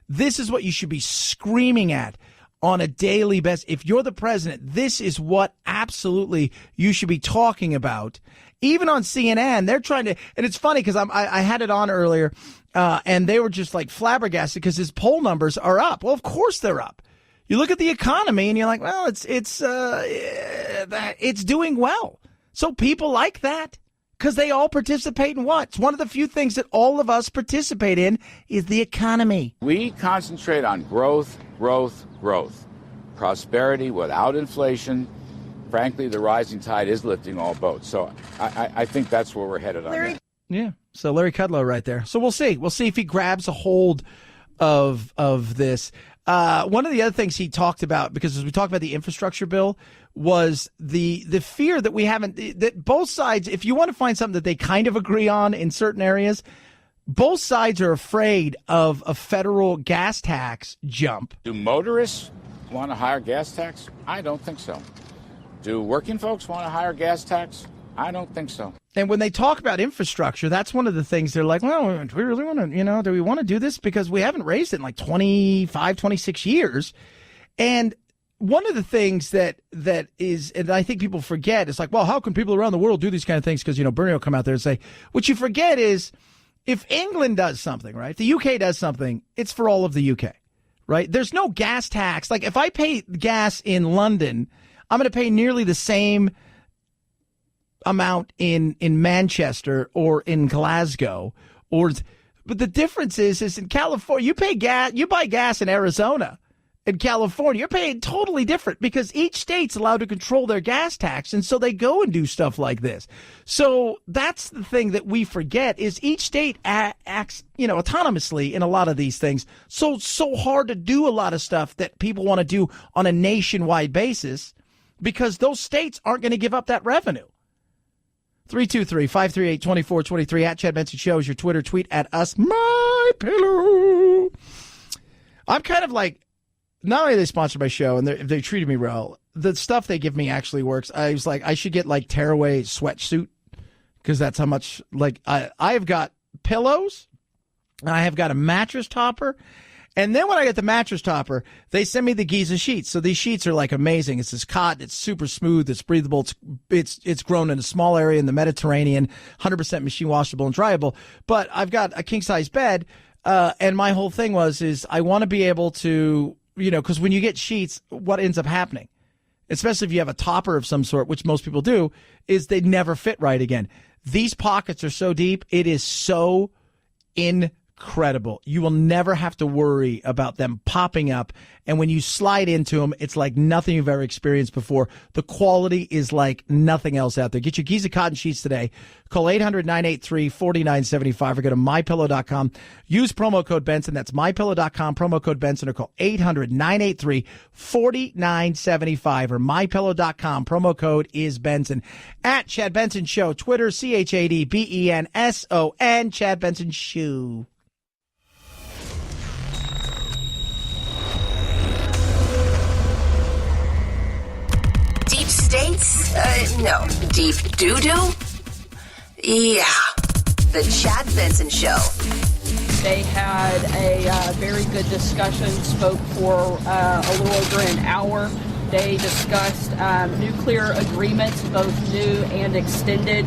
This is what you should be screaming at on a daily basis. If you're the president, this is what absolutely you should be talking about. Even on CNN, they're trying to, and it's funny because I had it on earlier, and they were just like flabbergasted because his poll numbers are up. Well, of course they're up. You look at the economy and you're like, well, it's doing well. So people like that because they all participate in what? It's one of the few things that all of us participate in is the economy. We concentrate on growth, growth, growth. Prosperity without inflation frankly, the rising tide is lifting all boats. So I think that's where we're headed on that. Yeah. So Larry Kudlow right there. So we'll see. We'll see if he grabs a hold of this. One of the other things he talked about, because as we talked about the infrastructure bill, was the fear that we haven't, that both sides, if you want to find something that they kind of agree on in certain areas, both sides are afraid of a federal gas tax jump. Do motorists want a higher gas tax? I don't think so. Do working folks want a higher gas tax? I don't think so. And when they talk about infrastructure, that's one of the things they're like, well, do we really want to, do we want to do this? Because we haven't raised it in like 25, 26 years. And one of the things that is, and I think people forget, is like, well, how can people around the world do these kind of things? Because, Bernie will come out there and say, what you forget is if England does something, right? If the UK does something, it's for all of the UK, right? There's no gas tax. Like if I pay gas in London, I'm going to pay nearly the same amount in Manchester or in Glasgow, but the difference is in California, you buy gas in Arizona. In California, you're paying totally different because each state's allowed to control their gas tax, and so they go and do stuff like this. So that's the thing that we forget is each state acts, autonomously in a lot of these things. So it's so hard to do a lot of stuff that people want to do on a nationwide basis because those states aren't going to give up that revenue. 323-538-2423 at Chad Benson Show is your Twitter. Tweet at us, MyPillow. I'm kind of like, not only are they sponsored my show and they treated me well, the stuff they give me actually works. I was like, I should get like tearaway sweatsuit because that's how much, like, I've got pillows, I have got a mattress topper. And then when I get the mattress topper, they send me the Giza sheets. So these sheets are like amazing. It's this cotton. It's super smooth. It's breathable. It's grown in a small area in the Mediterranean, 100% machine washable and dryable. But I've got a king size bed. And my whole thing is I want to be able to, because when you get sheets, what ends up happening, especially if you have a topper of some sort, which most people do, is they never fit right again. These pockets are so deep. It is so incredible. You will never have to worry about them popping up. And when you slide into them, it's like nothing you've ever experienced before. The quality is like nothing else out there. Get your Giza cotton sheets today. Call 800-983-4975 or go to MyPillow.com. Use promo code Benson. That's MyPillow.com, promo code Benson, or call 800-983-4975 or MyPillow.com. Promo code is Benson. At Chad Benson Show, Twitter, ChadBenson, Chad Benson Shoe. Deep states? No. Deep doo-doo? Yeah. The Chad Benson Show. They had a very good discussion, spoke for a little over an hour. They discussed nuclear agreements, both new and extended,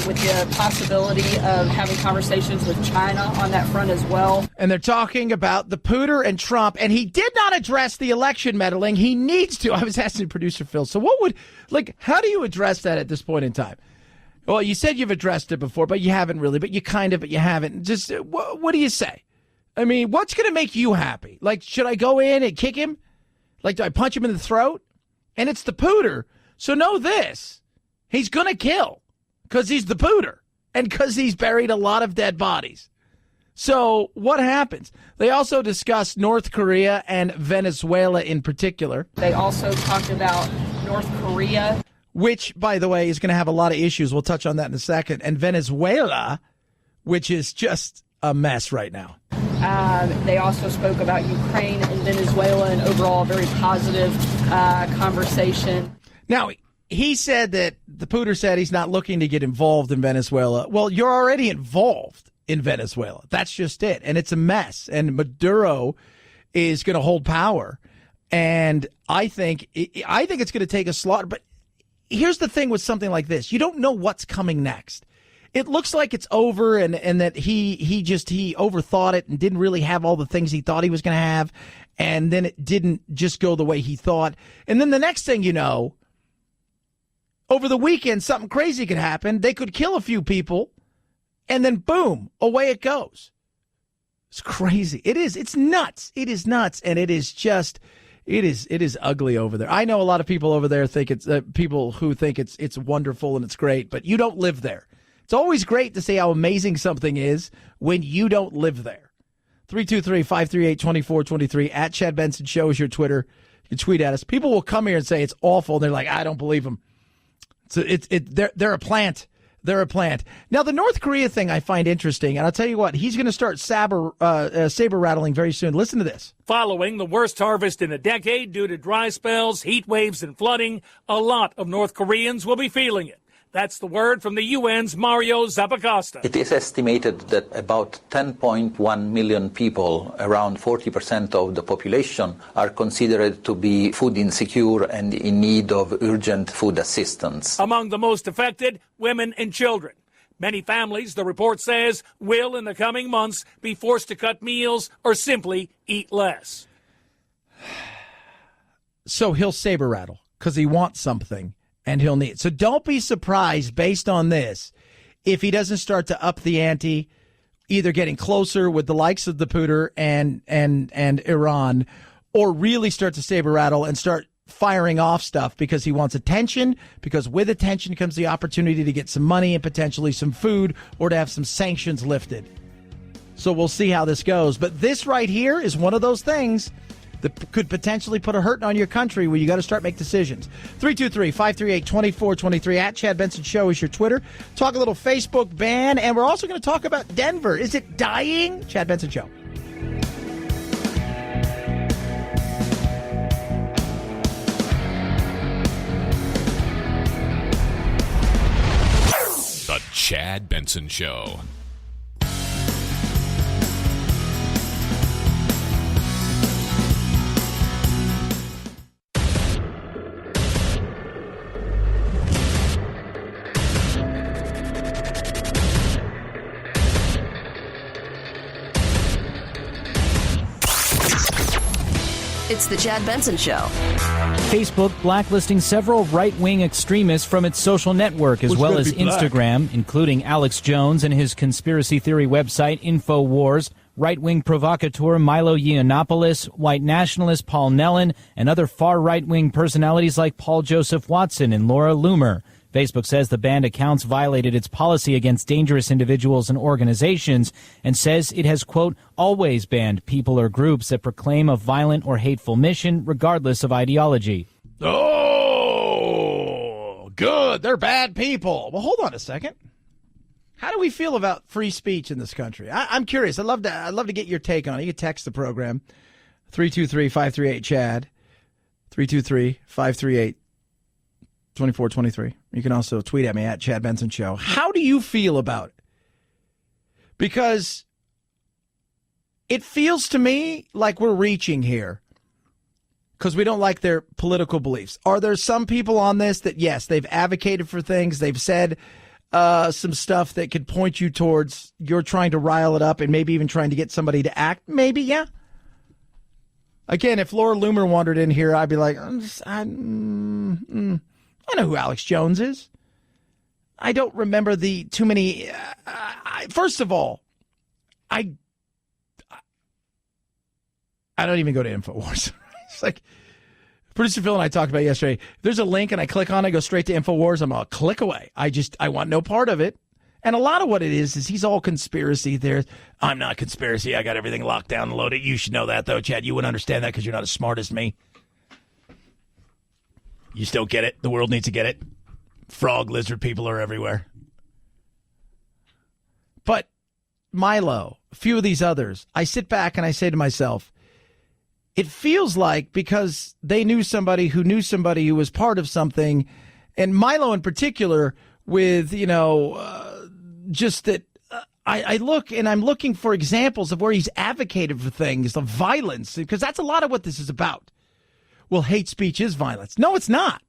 with the possibility of having conversations with China on that front as well. And they're talking about the Pooter and Trump, and he did not address the election meddling. He needs to. I was asking producer Phil, so how do you address that at this point in time? Well, you said you've addressed it before, but you haven't really, but you haven't. Just, what do you say? I mean, what's going to make you happy? Like, should I go in and kick him? Like, do I punch him in the throat? And it's the Pooter. So know this. He's going to kill because he's the Pooter and because he's buried a lot of dead bodies. So what happens? They also discussed North Korea and Venezuela in particular. They also talked about North Korea, which, by the way, is going to have a lot of issues. We'll touch on that in a second. And Venezuela, which is just a mess right now. They also spoke about Ukraine and Venezuela and overall a very positive conversation. Now, he said that the Pooter said he's not looking to get involved in Venezuela. Well, you're already involved in Venezuela. That's just it. And it's a mess. And Maduro is going to hold power. And I think it's going to take a slaughter. But here's the thing with something like this. You don't know what's coming next. It looks like it's over and that he overthought it and didn't really have all the things he thought he was going to have. And then it didn't just go the way he thought. And then the next thing you know, over the weekend, something crazy could happen. They could kill a few people and then boom, away it goes. It's crazy. It is. It's nuts. It is nuts. And it is just, It is ugly over there. I know a lot of people over there think it's people who think it's wonderful and it's great, but you don't live there. It's always great to say how amazing something is when you don't live there. 323-538-2423 at Chad Benson Show is your Twitter. You can tweet at us. People will come here and say it's awful, and they're like, I don't believe them. So they're a plant. They're a plant. Now, the North Korea thing I find interesting, and I'll tell you what, he's going to start saber rattling very soon. Listen to this. Following the worst harvest in a decade due to dry spells, heat waves, and flooding, a lot of North Koreans will be feeling it. That's the word from the UN's Mario Zappacosta. It is estimated that about 10.1 million people, around 40% of the population, are considered to be food insecure and in need of urgent food assistance. Among the most affected, women and children. Many families, the report says, will in the coming months be forced to cut meals or simply eat less. So he'll saber rattle because he wants something. And he'll need. So don't be surprised based on this if he doesn't start to up the ante, either getting closer with the likes of the Putin and Iran, or really start to saber rattle and start firing off stuff because he wants attention, because with attention comes the opportunity to get some money and potentially some food or to have some sanctions lifted. So we'll see how this goes. But this right here is one of those things that could potentially put a hurting on your country where you got to start making decisions. 323-538-2423 at Chad Benson Show is your Twitter. Talk a little Facebook ban, and we're also going to talk about Denver. Is it dying? Chad Benson Show. The Chad Benson Show. It's the Chad Benson Show. Facebook blacklisting several right-wing extremists from its social network, as well as Instagram, including Alex Jones and his conspiracy theory website InfoWars, right-wing provocateur Milo Yiannopoulos, white nationalist Paul Nellon, and other far-right-wing personalities like Paul Joseph Watson and Laura Loomer. Facebook says the banned accounts violated its policy against dangerous individuals and organizations and says it has, quote, always banned people or groups that proclaim a violent or hateful mission, regardless of ideology. Oh, good. They're bad people. Well, hold on a second. How do we feel about free speech in this country? I'm curious. I'd love to get your take on it. You can text the program, 323-538-CHAD, 323-538-2423. You can also tweet at me at Chad Benson Show. How do you feel about it? Because it feels to me like we're reaching here because we don't like their political beliefs. Are there some people on this that, yes, they've advocated for things, they've said some stuff that could point you towards you're trying to rile it up and maybe even trying to get somebody to act? Maybe, yeah. Again, if Laura Loomer wandered in here, I'd be like, I know who Alex Jones is. I don't remember too many. First of all, I don't even go to InfoWars. It's like producer Phil and I talked about yesterday. If there's a link and I click on it, I go straight to InfoWars. I'm a click away. I want no part of it. And a lot of what it is he's all conspiracy there. I'm not conspiracy. I got everything locked down and loaded. You should know that, though, Chad. You wouldn't understand that because you're not as smart as me. You still get it. The world needs to get it. Frog, lizard people are everywhere. But Milo, a few of these others, I sit back and I say to myself, it feels like because they knew somebody who was part of something, and Milo in particular, with, just that I look and I'm looking for examples of where he's advocated for things, of violence, because that's a lot of what this is about. Well, hate speech is violence. No, it's not.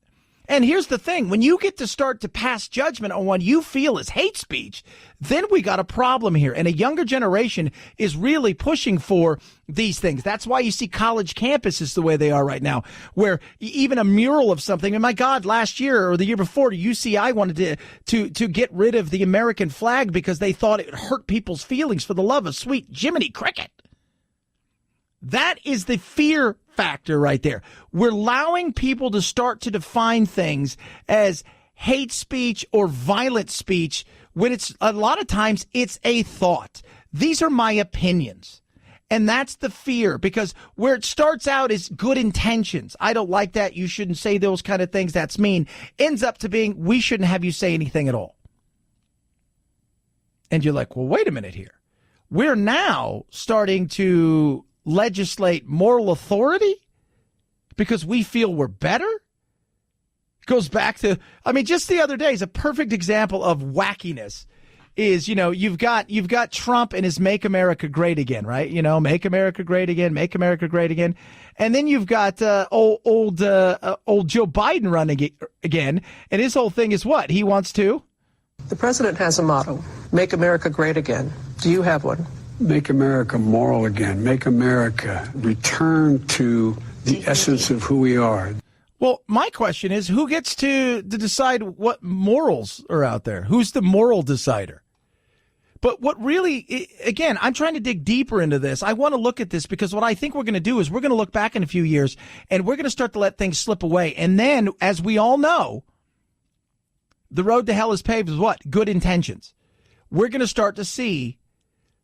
And here's the thing. When you get to start to pass judgment on what you feel is hate speech, then we got a problem here. And a younger generation is really pushing for these things. That's why you see college campuses the way they are right now, where even a mural of something. And my God, last year or the year before, UCI wanted to get rid of the American flag because they thought it hurt people's feelings for the love of sweet Jiminy Cricket. That is the fear factor right there. We're allowing people to start to define things as hate speech or violent speech when it's a lot of times it's a thought. These are my opinions. And that's the fear, because where it starts out is good intentions. I don't like that. You shouldn't say those kind of things. That's mean. Ends up to being, we shouldn't have you say anything at all. And you're like, well, wait a minute here. We're now starting to legislate moral authority because we feel we're better. It goes back to, just the other day is a perfect example of wackiness. Is, you've got Trump and his Make America Great Again, right? Make America Great Again, make America great again. And then you've got old Joe Biden running again. And his whole thing is what? He wants to? The president has a motto, make America great again. Do you have one? Make America moral again. Make America return to the essence of who we are. Well, my question is, who gets to decide what morals are out there? Who's the moral decider? But what really, again, I'm trying to dig deeper into this. I want to look at this because what I think we're going to do is we're going to look back in a few years and we're going to start to let things slip away. And then, as we all know, the road to hell is paved with what? Good intentions. We're going to start to see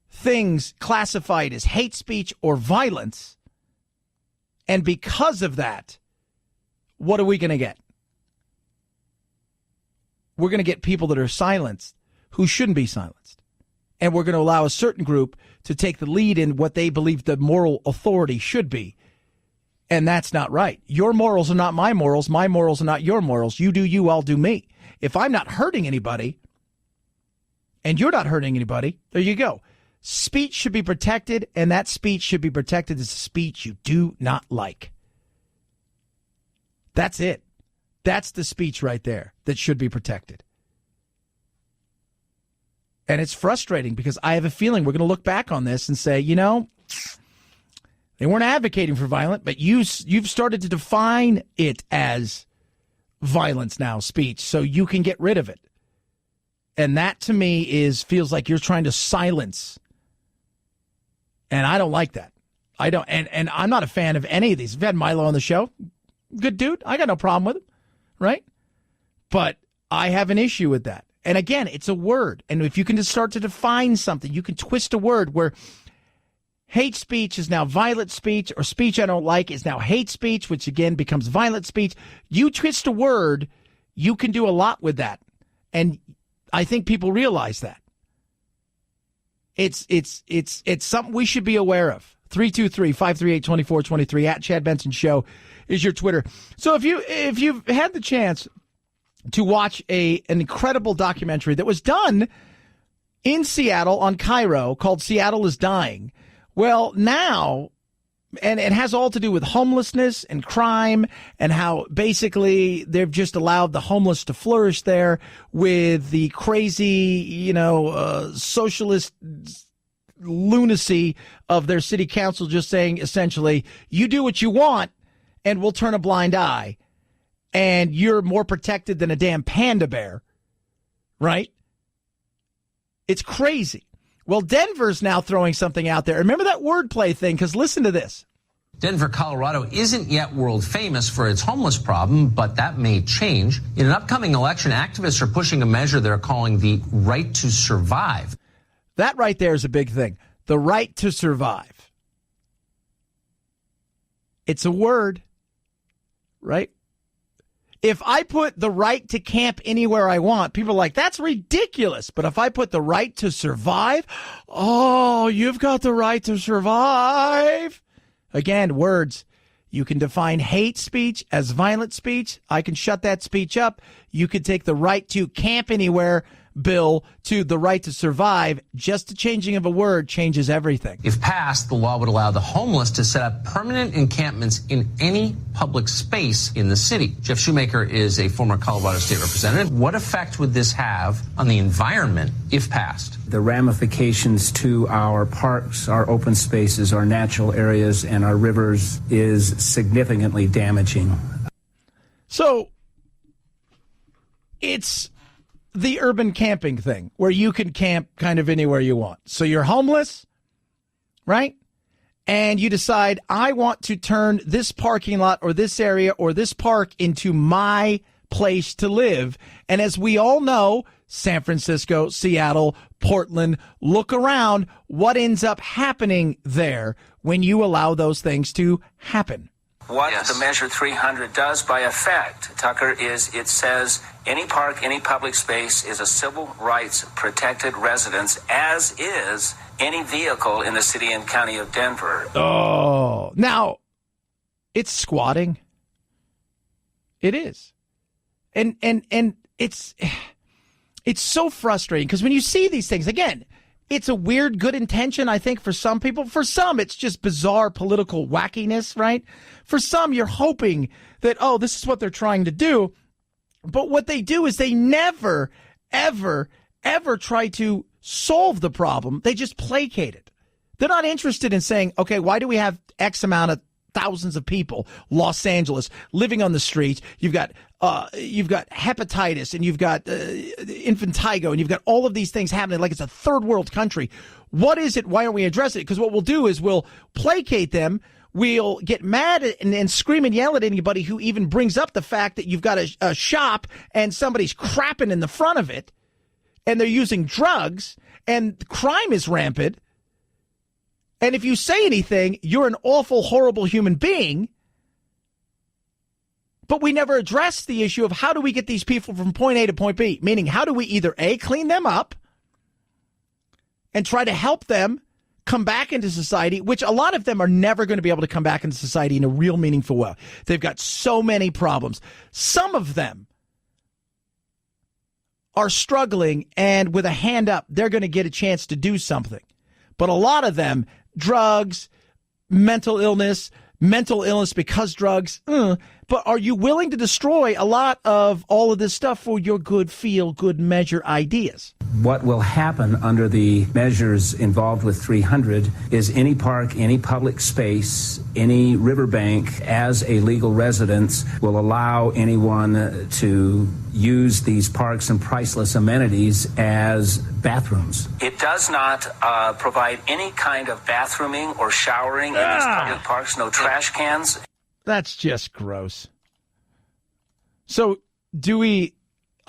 things classified as hate speech or violence. And because of that, what are we going to get? We're going to get people that are silenced who shouldn't be silenced. And we're going to allow a certain group to take the lead in what they believe the moral authority should be. And that's not right. Your morals are not my morals. My morals are not your morals. You do you, I'll do me. If I'm not hurting anybody and you're not hurting anybody, there you go. Speech should be protected, and that speech should be protected as a speech you do not like. That's it. That's the speech right there that should be protected. And it's frustrating because I have a feeling we're going to look back on this and say, they weren't advocating for violence, but you've started to define it as violence now, speech, so you can get rid of it. And that to me feels like you're trying to silence. And I don't like that. I don't, and I'm not a fan of any of these. We've had Milo on the show. Good dude. I got no problem with him. Right? But I have an issue with that. And again, it's a word. And if you can just start to define something, you can twist a word where hate speech is now violent speech, or speech I don't like is now hate speech, which again becomes violent speech. You twist a word, you can do a lot with that. And I think people realize that. It's something we should be aware of. 323-538-2423 at Chad Benson Show is your Twitter. So if you've had the chance to watch an incredible documentary that was done in Seattle on Cairo called Seattle is Dying. Well, now, and it has all to do with homelessness and crime and how basically they've just allowed the homeless to flourish there with the crazy, socialist lunacy of their city council just saying essentially, you do what you want and we'll turn a blind eye. And you're more protected than a damn panda bear, right? It's crazy. Well, Denver's now throwing something out there. Remember that wordplay thing? Because listen to this. Denver, Colorado isn't yet world famous for its homeless problem, but that may change. In an upcoming election, activists are pushing a measure they're calling the right to survive. That right there is a big thing. The right to survive. It's a word, right? If I put the right to camp anywhere I want, people are like, that's ridiculous. But if I put the right to survive, oh, you've got the right to survive. Again, words. You can define hate speech as violent speech. I can shut that speech up. You could take the right to camp anywhere bill to the right to survive. Just the changing of a word changes everything. If passed, the law would allow the homeless to set up permanent encampments in any public space in the city. Jeff Shoemaker is a former Colorado State representative. What effect would this have on the environment if passed? The ramifications to our parks, our open spaces, our natural areas, and our rivers is significantly damaging. So it's the urban camping thing where you can camp kind of anywhere you want. So you're homeless, right? and you decide, I want to turn this parking lot or this area or this park into my place to live. And as we all know, San Francisco, Seattle, Portland, look around what ends up happening there when you allow those things to happen. What the Measure 300 does by effect, Tucker, is it says any park, any public space is a civil rights protected residence, as is any vehicle in the city and county of Denver. Oh, now it's squatting. It is. And it's so frustrating because when you see these things, again, it's a weird good intention, I think, for some people. For some, it's just bizarre political wackiness, right? For some, you're hoping that, oh, this is what they're trying to do. But what they do is they never, ever, ever try to solve the problem. They just placate it. They're not interested in saying, okay, why do we have X amount of thousands of people, Los Angeles, living on the streets? You've got hepatitis, and you've got infantigo, and you've got all of these things happening like it's a third world country. What is it? Why aren't we addressing it? Because what we'll do is we'll placate them. We'll get mad and scream and yell at anybody who even brings up the fact that you've got a shop and somebody's crapping in the front of it, and they're using drugs, and crime is rampant. And if you say anything, you're an awful, horrible human being. But we never address the issue of how do we get these people from point A to point B, meaning how do we either A, clean them up and try to help them come back into society, which a lot of them are never going to be able to come back into society in a real meaningful way. They've got so many problems. Some of them are struggling, and with a hand up, they're going to get a chance to do something. But a lot of them, drugs, mental illness because drugs. But are you willing to destroy a lot of all of this stuff for your good measure ideas? What will happen under the measures involved with 300 is any park, any public space, any riverbank as a legal residence will allow anyone to use these parks and priceless amenities as bathrooms. It does not provide any kind of bathrooming or showering in these public parks, no trash cans. That's just gross. So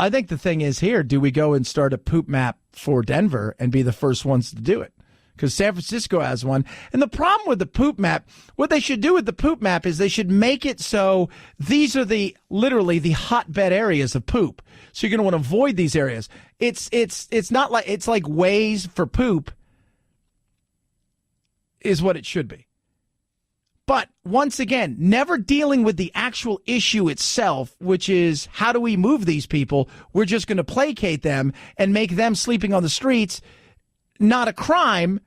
I think the thing is here, do we go and start a poop map for Denver and be the first ones to do it? Because San Francisco has one. And the problem with the poop map, what they should do with the poop map is they should make it so these are literally the hotbed areas of poop. So you're going to want to avoid these areas. It's not like, it's like ways for poop is what it should be. But once again, never dealing with the actual issue itself, which is how do we move these people? We're just going to placate them and make them sleeping on the streets not a crime,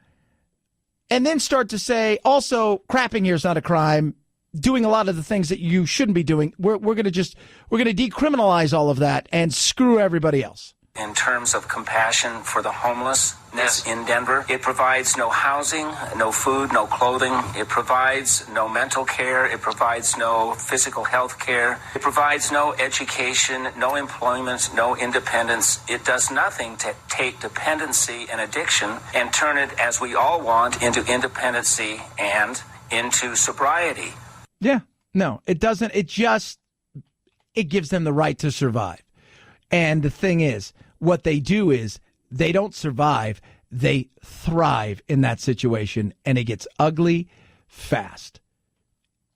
and then start to say, also, crapping here is not a crime, doing a lot of the things that you shouldn't be doing. We're going to decriminalize all of that and screw everybody else. In terms of compassion for the homelessness in Denver, it provides no housing, no food, no clothing. It provides no mental care. It provides no physical health care. It provides no education, no employment, no independence. It does nothing to take dependency and addiction and turn it, as we all want, into independency and into sobriety. Yeah, no, it doesn't. It gives them the right to survive. And the thing is, what they do is they don't survive, they thrive in that situation, and it gets ugly fast.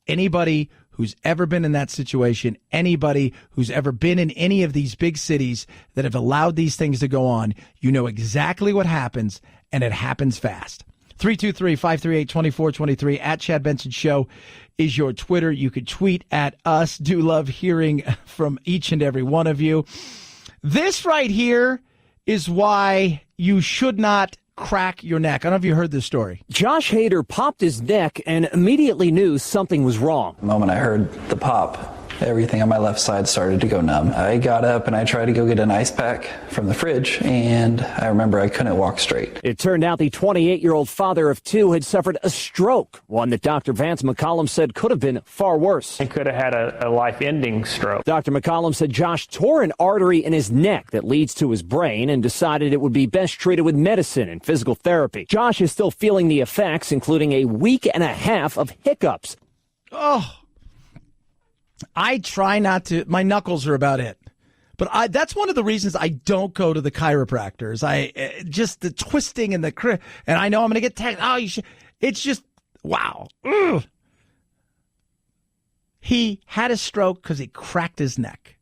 Anybody who's ever been in that situation, anybody who's ever been in any of these big cities that have allowed these things to go on, you know exactly what happens, and it happens fast. 323-538-2423 at Chad Benson Show is your Twitter. You could tweet at us. Do love hearing from each and every one of you. This right here is why you should not crack your neck. I don't know if you heard this story. Josh Hader popped his neck and immediately knew something was wrong. The moment I heard the pop, Everything on my left side started to go numb. I got up and I tried to go get an ice pack from the fridge, and I remember I couldn't walk straight. It turned out the 28-year-old father of two had suffered a stroke, one that Dr. Vance McCollum said could have been far worse. He could have had a life-ending stroke. Dr. McCollum said Josh tore an artery in his neck that leads to his brain and decided it would be best treated with medicine and physical therapy. Josh is still feeling the effects, including a week and a half of hiccups. Oh, I try not to. My knuckles are about it. But that's one of the reasons I don't go to the chiropractors. Just the twisting and and I know I'm going to get tagged. Oh, you should. It's just, wow. Ugh. He had a stroke because he cracked his neck.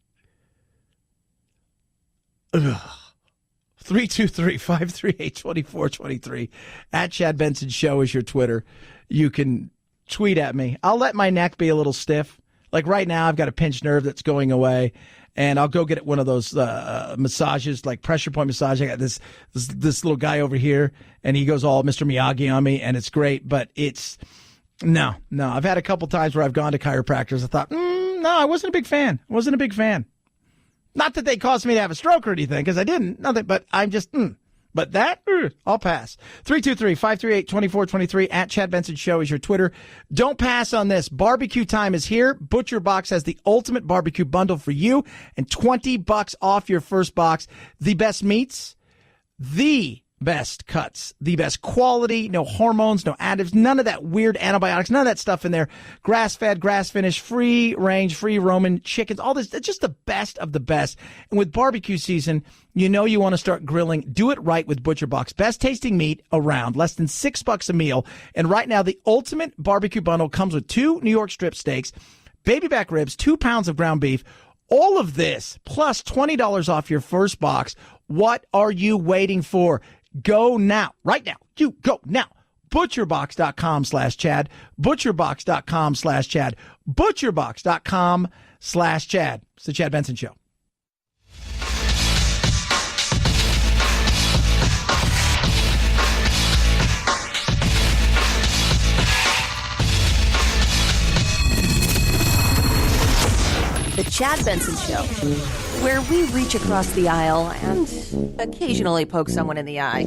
323-538-2423. At Chad Benson Show is your Twitter. You can tweet at me. I'll let my neck be a little stiff. Like right now, I've got a pinched nerve that's going away, and I'll go get one of those massages, like pressure point massage. I got this little guy over here, and he goes all Mr. Miyagi on me, and it's great. But it's no. I've had a couple times where I've gone to chiropractors. I thought, no, I wasn't a big fan. Not that they caused me to have a stroke or anything, because I didn't. Nothing. But I'm just. But that, I'll pass. 323-538-2423 at Chad Benson Show is your Twitter. Don't pass on this. Barbecue time is here. Butcher Box has the ultimate barbecue bundle for you and $20 off your first box. The best meats, the best cuts, the best quality, no hormones, no additives, none of that weird antibiotics, none of that stuff in there. Grass-fed, grass-finished, free-range, free-roaming chickens, all this. It's just the best of the best. And with barbecue season, you know you want to start grilling. Do it right with Butcher Box. Best tasting meat around, less than $6 a meal. And right now, the ultimate barbecue bundle comes with 2 New York strip steaks, baby back ribs, 2 pounds of ground beef. All of this, plus $20 off your first box. What are you waiting for? Go now. Right now. You go now. ButcherBox.com/Chad. ButcherBox.com/Chad. ButcherBox.com/Chad. It's the Chad Benson Show. The Chad Benson Show, where we reach across the aisle and occasionally poke someone in the eye.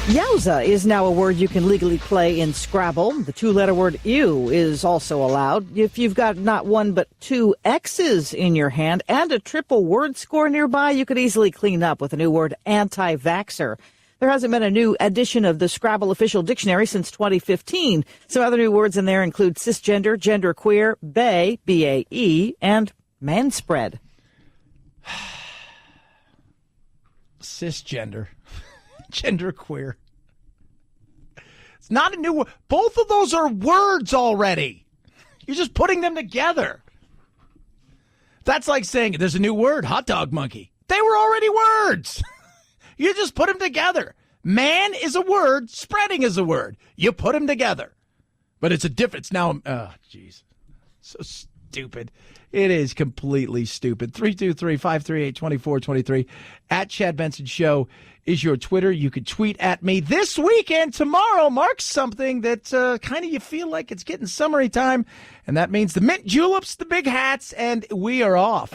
Yowza is now a word you can legally play in Scrabble. The 2-letter word ew is also allowed. If you've got not one but 2 X's in your hand and a triple word score nearby, you could easily clean up with the new word anti-vaxxer. There hasn't been a new edition of the Scrabble official dictionary since 2015. Some other new words in there include cisgender, genderqueer, bae, B-A-E, and manspread. Cisgender. Genderqueer. It's not a new word. Both of those are words already. You're just putting them together. That's like saying there's a new word, hot dog monkey. They were already words. You just put them together. Man is a word. Spreading is a word. You put them together. But it's a difference. Now, oh, jeez. So stupid. It is completely stupid. 323-538-2423. At Chad Benson Show is your Twitter. You could tweet at me. This weekend, tomorrow, marks something that kind of you feel like it's getting summery time. And that means the mint juleps, the big hats, and we are off.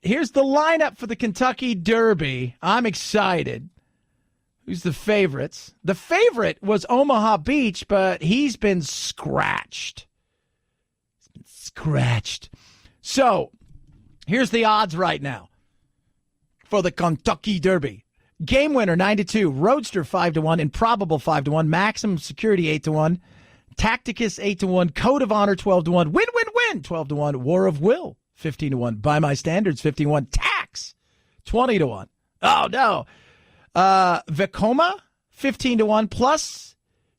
Here's the lineup for the Kentucky Derby. I'm excited. Who's the favorites? The favorite was Omaha Beach, but he's been scratched. So, here's the odds right now for the Kentucky Derby. Game winner 9-2, Roadster 5-1, Improbable 5-1, Maximum Security 8-1, Tacticus 8-1, Code of Honor 12-1, Win 12-1, War of Will 15-1. By my standards, 51. Tax, 20-1. Oh, no. Vekoma, 15-1. Plus,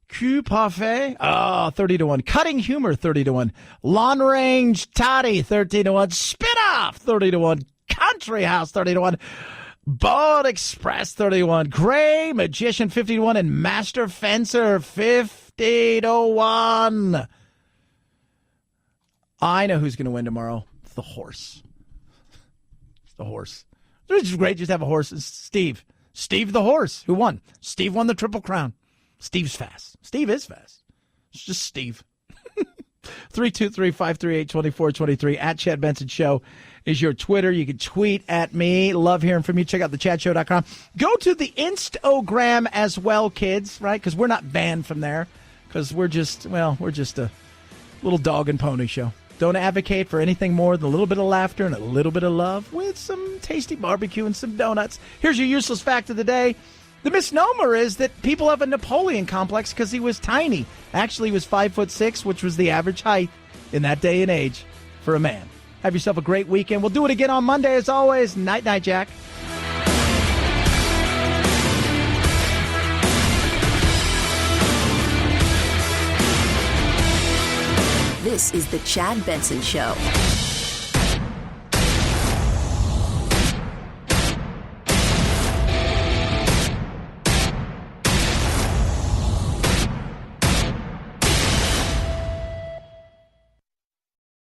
Q Parfait, 30-1. Cutting Humor, 30-1. Long Range Toddy, 13-1. Spinoff, 30-1. Country House, 30-1. Boat Express 31, Gray Magician 50-1, and Master Fencer 50-1. I know who's going to win tomorrow. It's the horse. It's the horse. It's just great just to have a horse. It's Steve. Steve the horse. Who won? Steve won the Triple Crown. Steve's fast. Steve is fast. It's just Steve. 323-538-2423 at Chad Benson Show is your Twitter. You can tweet at me. Love hearing from you. Check out thechadshow.com. Go to the Instagram as well, kids, right? Because we're not banned from there because we're just a little dog and pony show. Don't advocate for anything more than a little bit of laughter and a little bit of love with some tasty barbecue and some donuts. Here's your useless fact of the day. The misnomer is that people have a Napoleon complex because he was tiny. Actually, he was 5'6", which was the average height in that day and age for a man. Have yourself a great weekend. We'll do it again on Monday, as always. Night, night, Jack. This is the Chad Benson Show.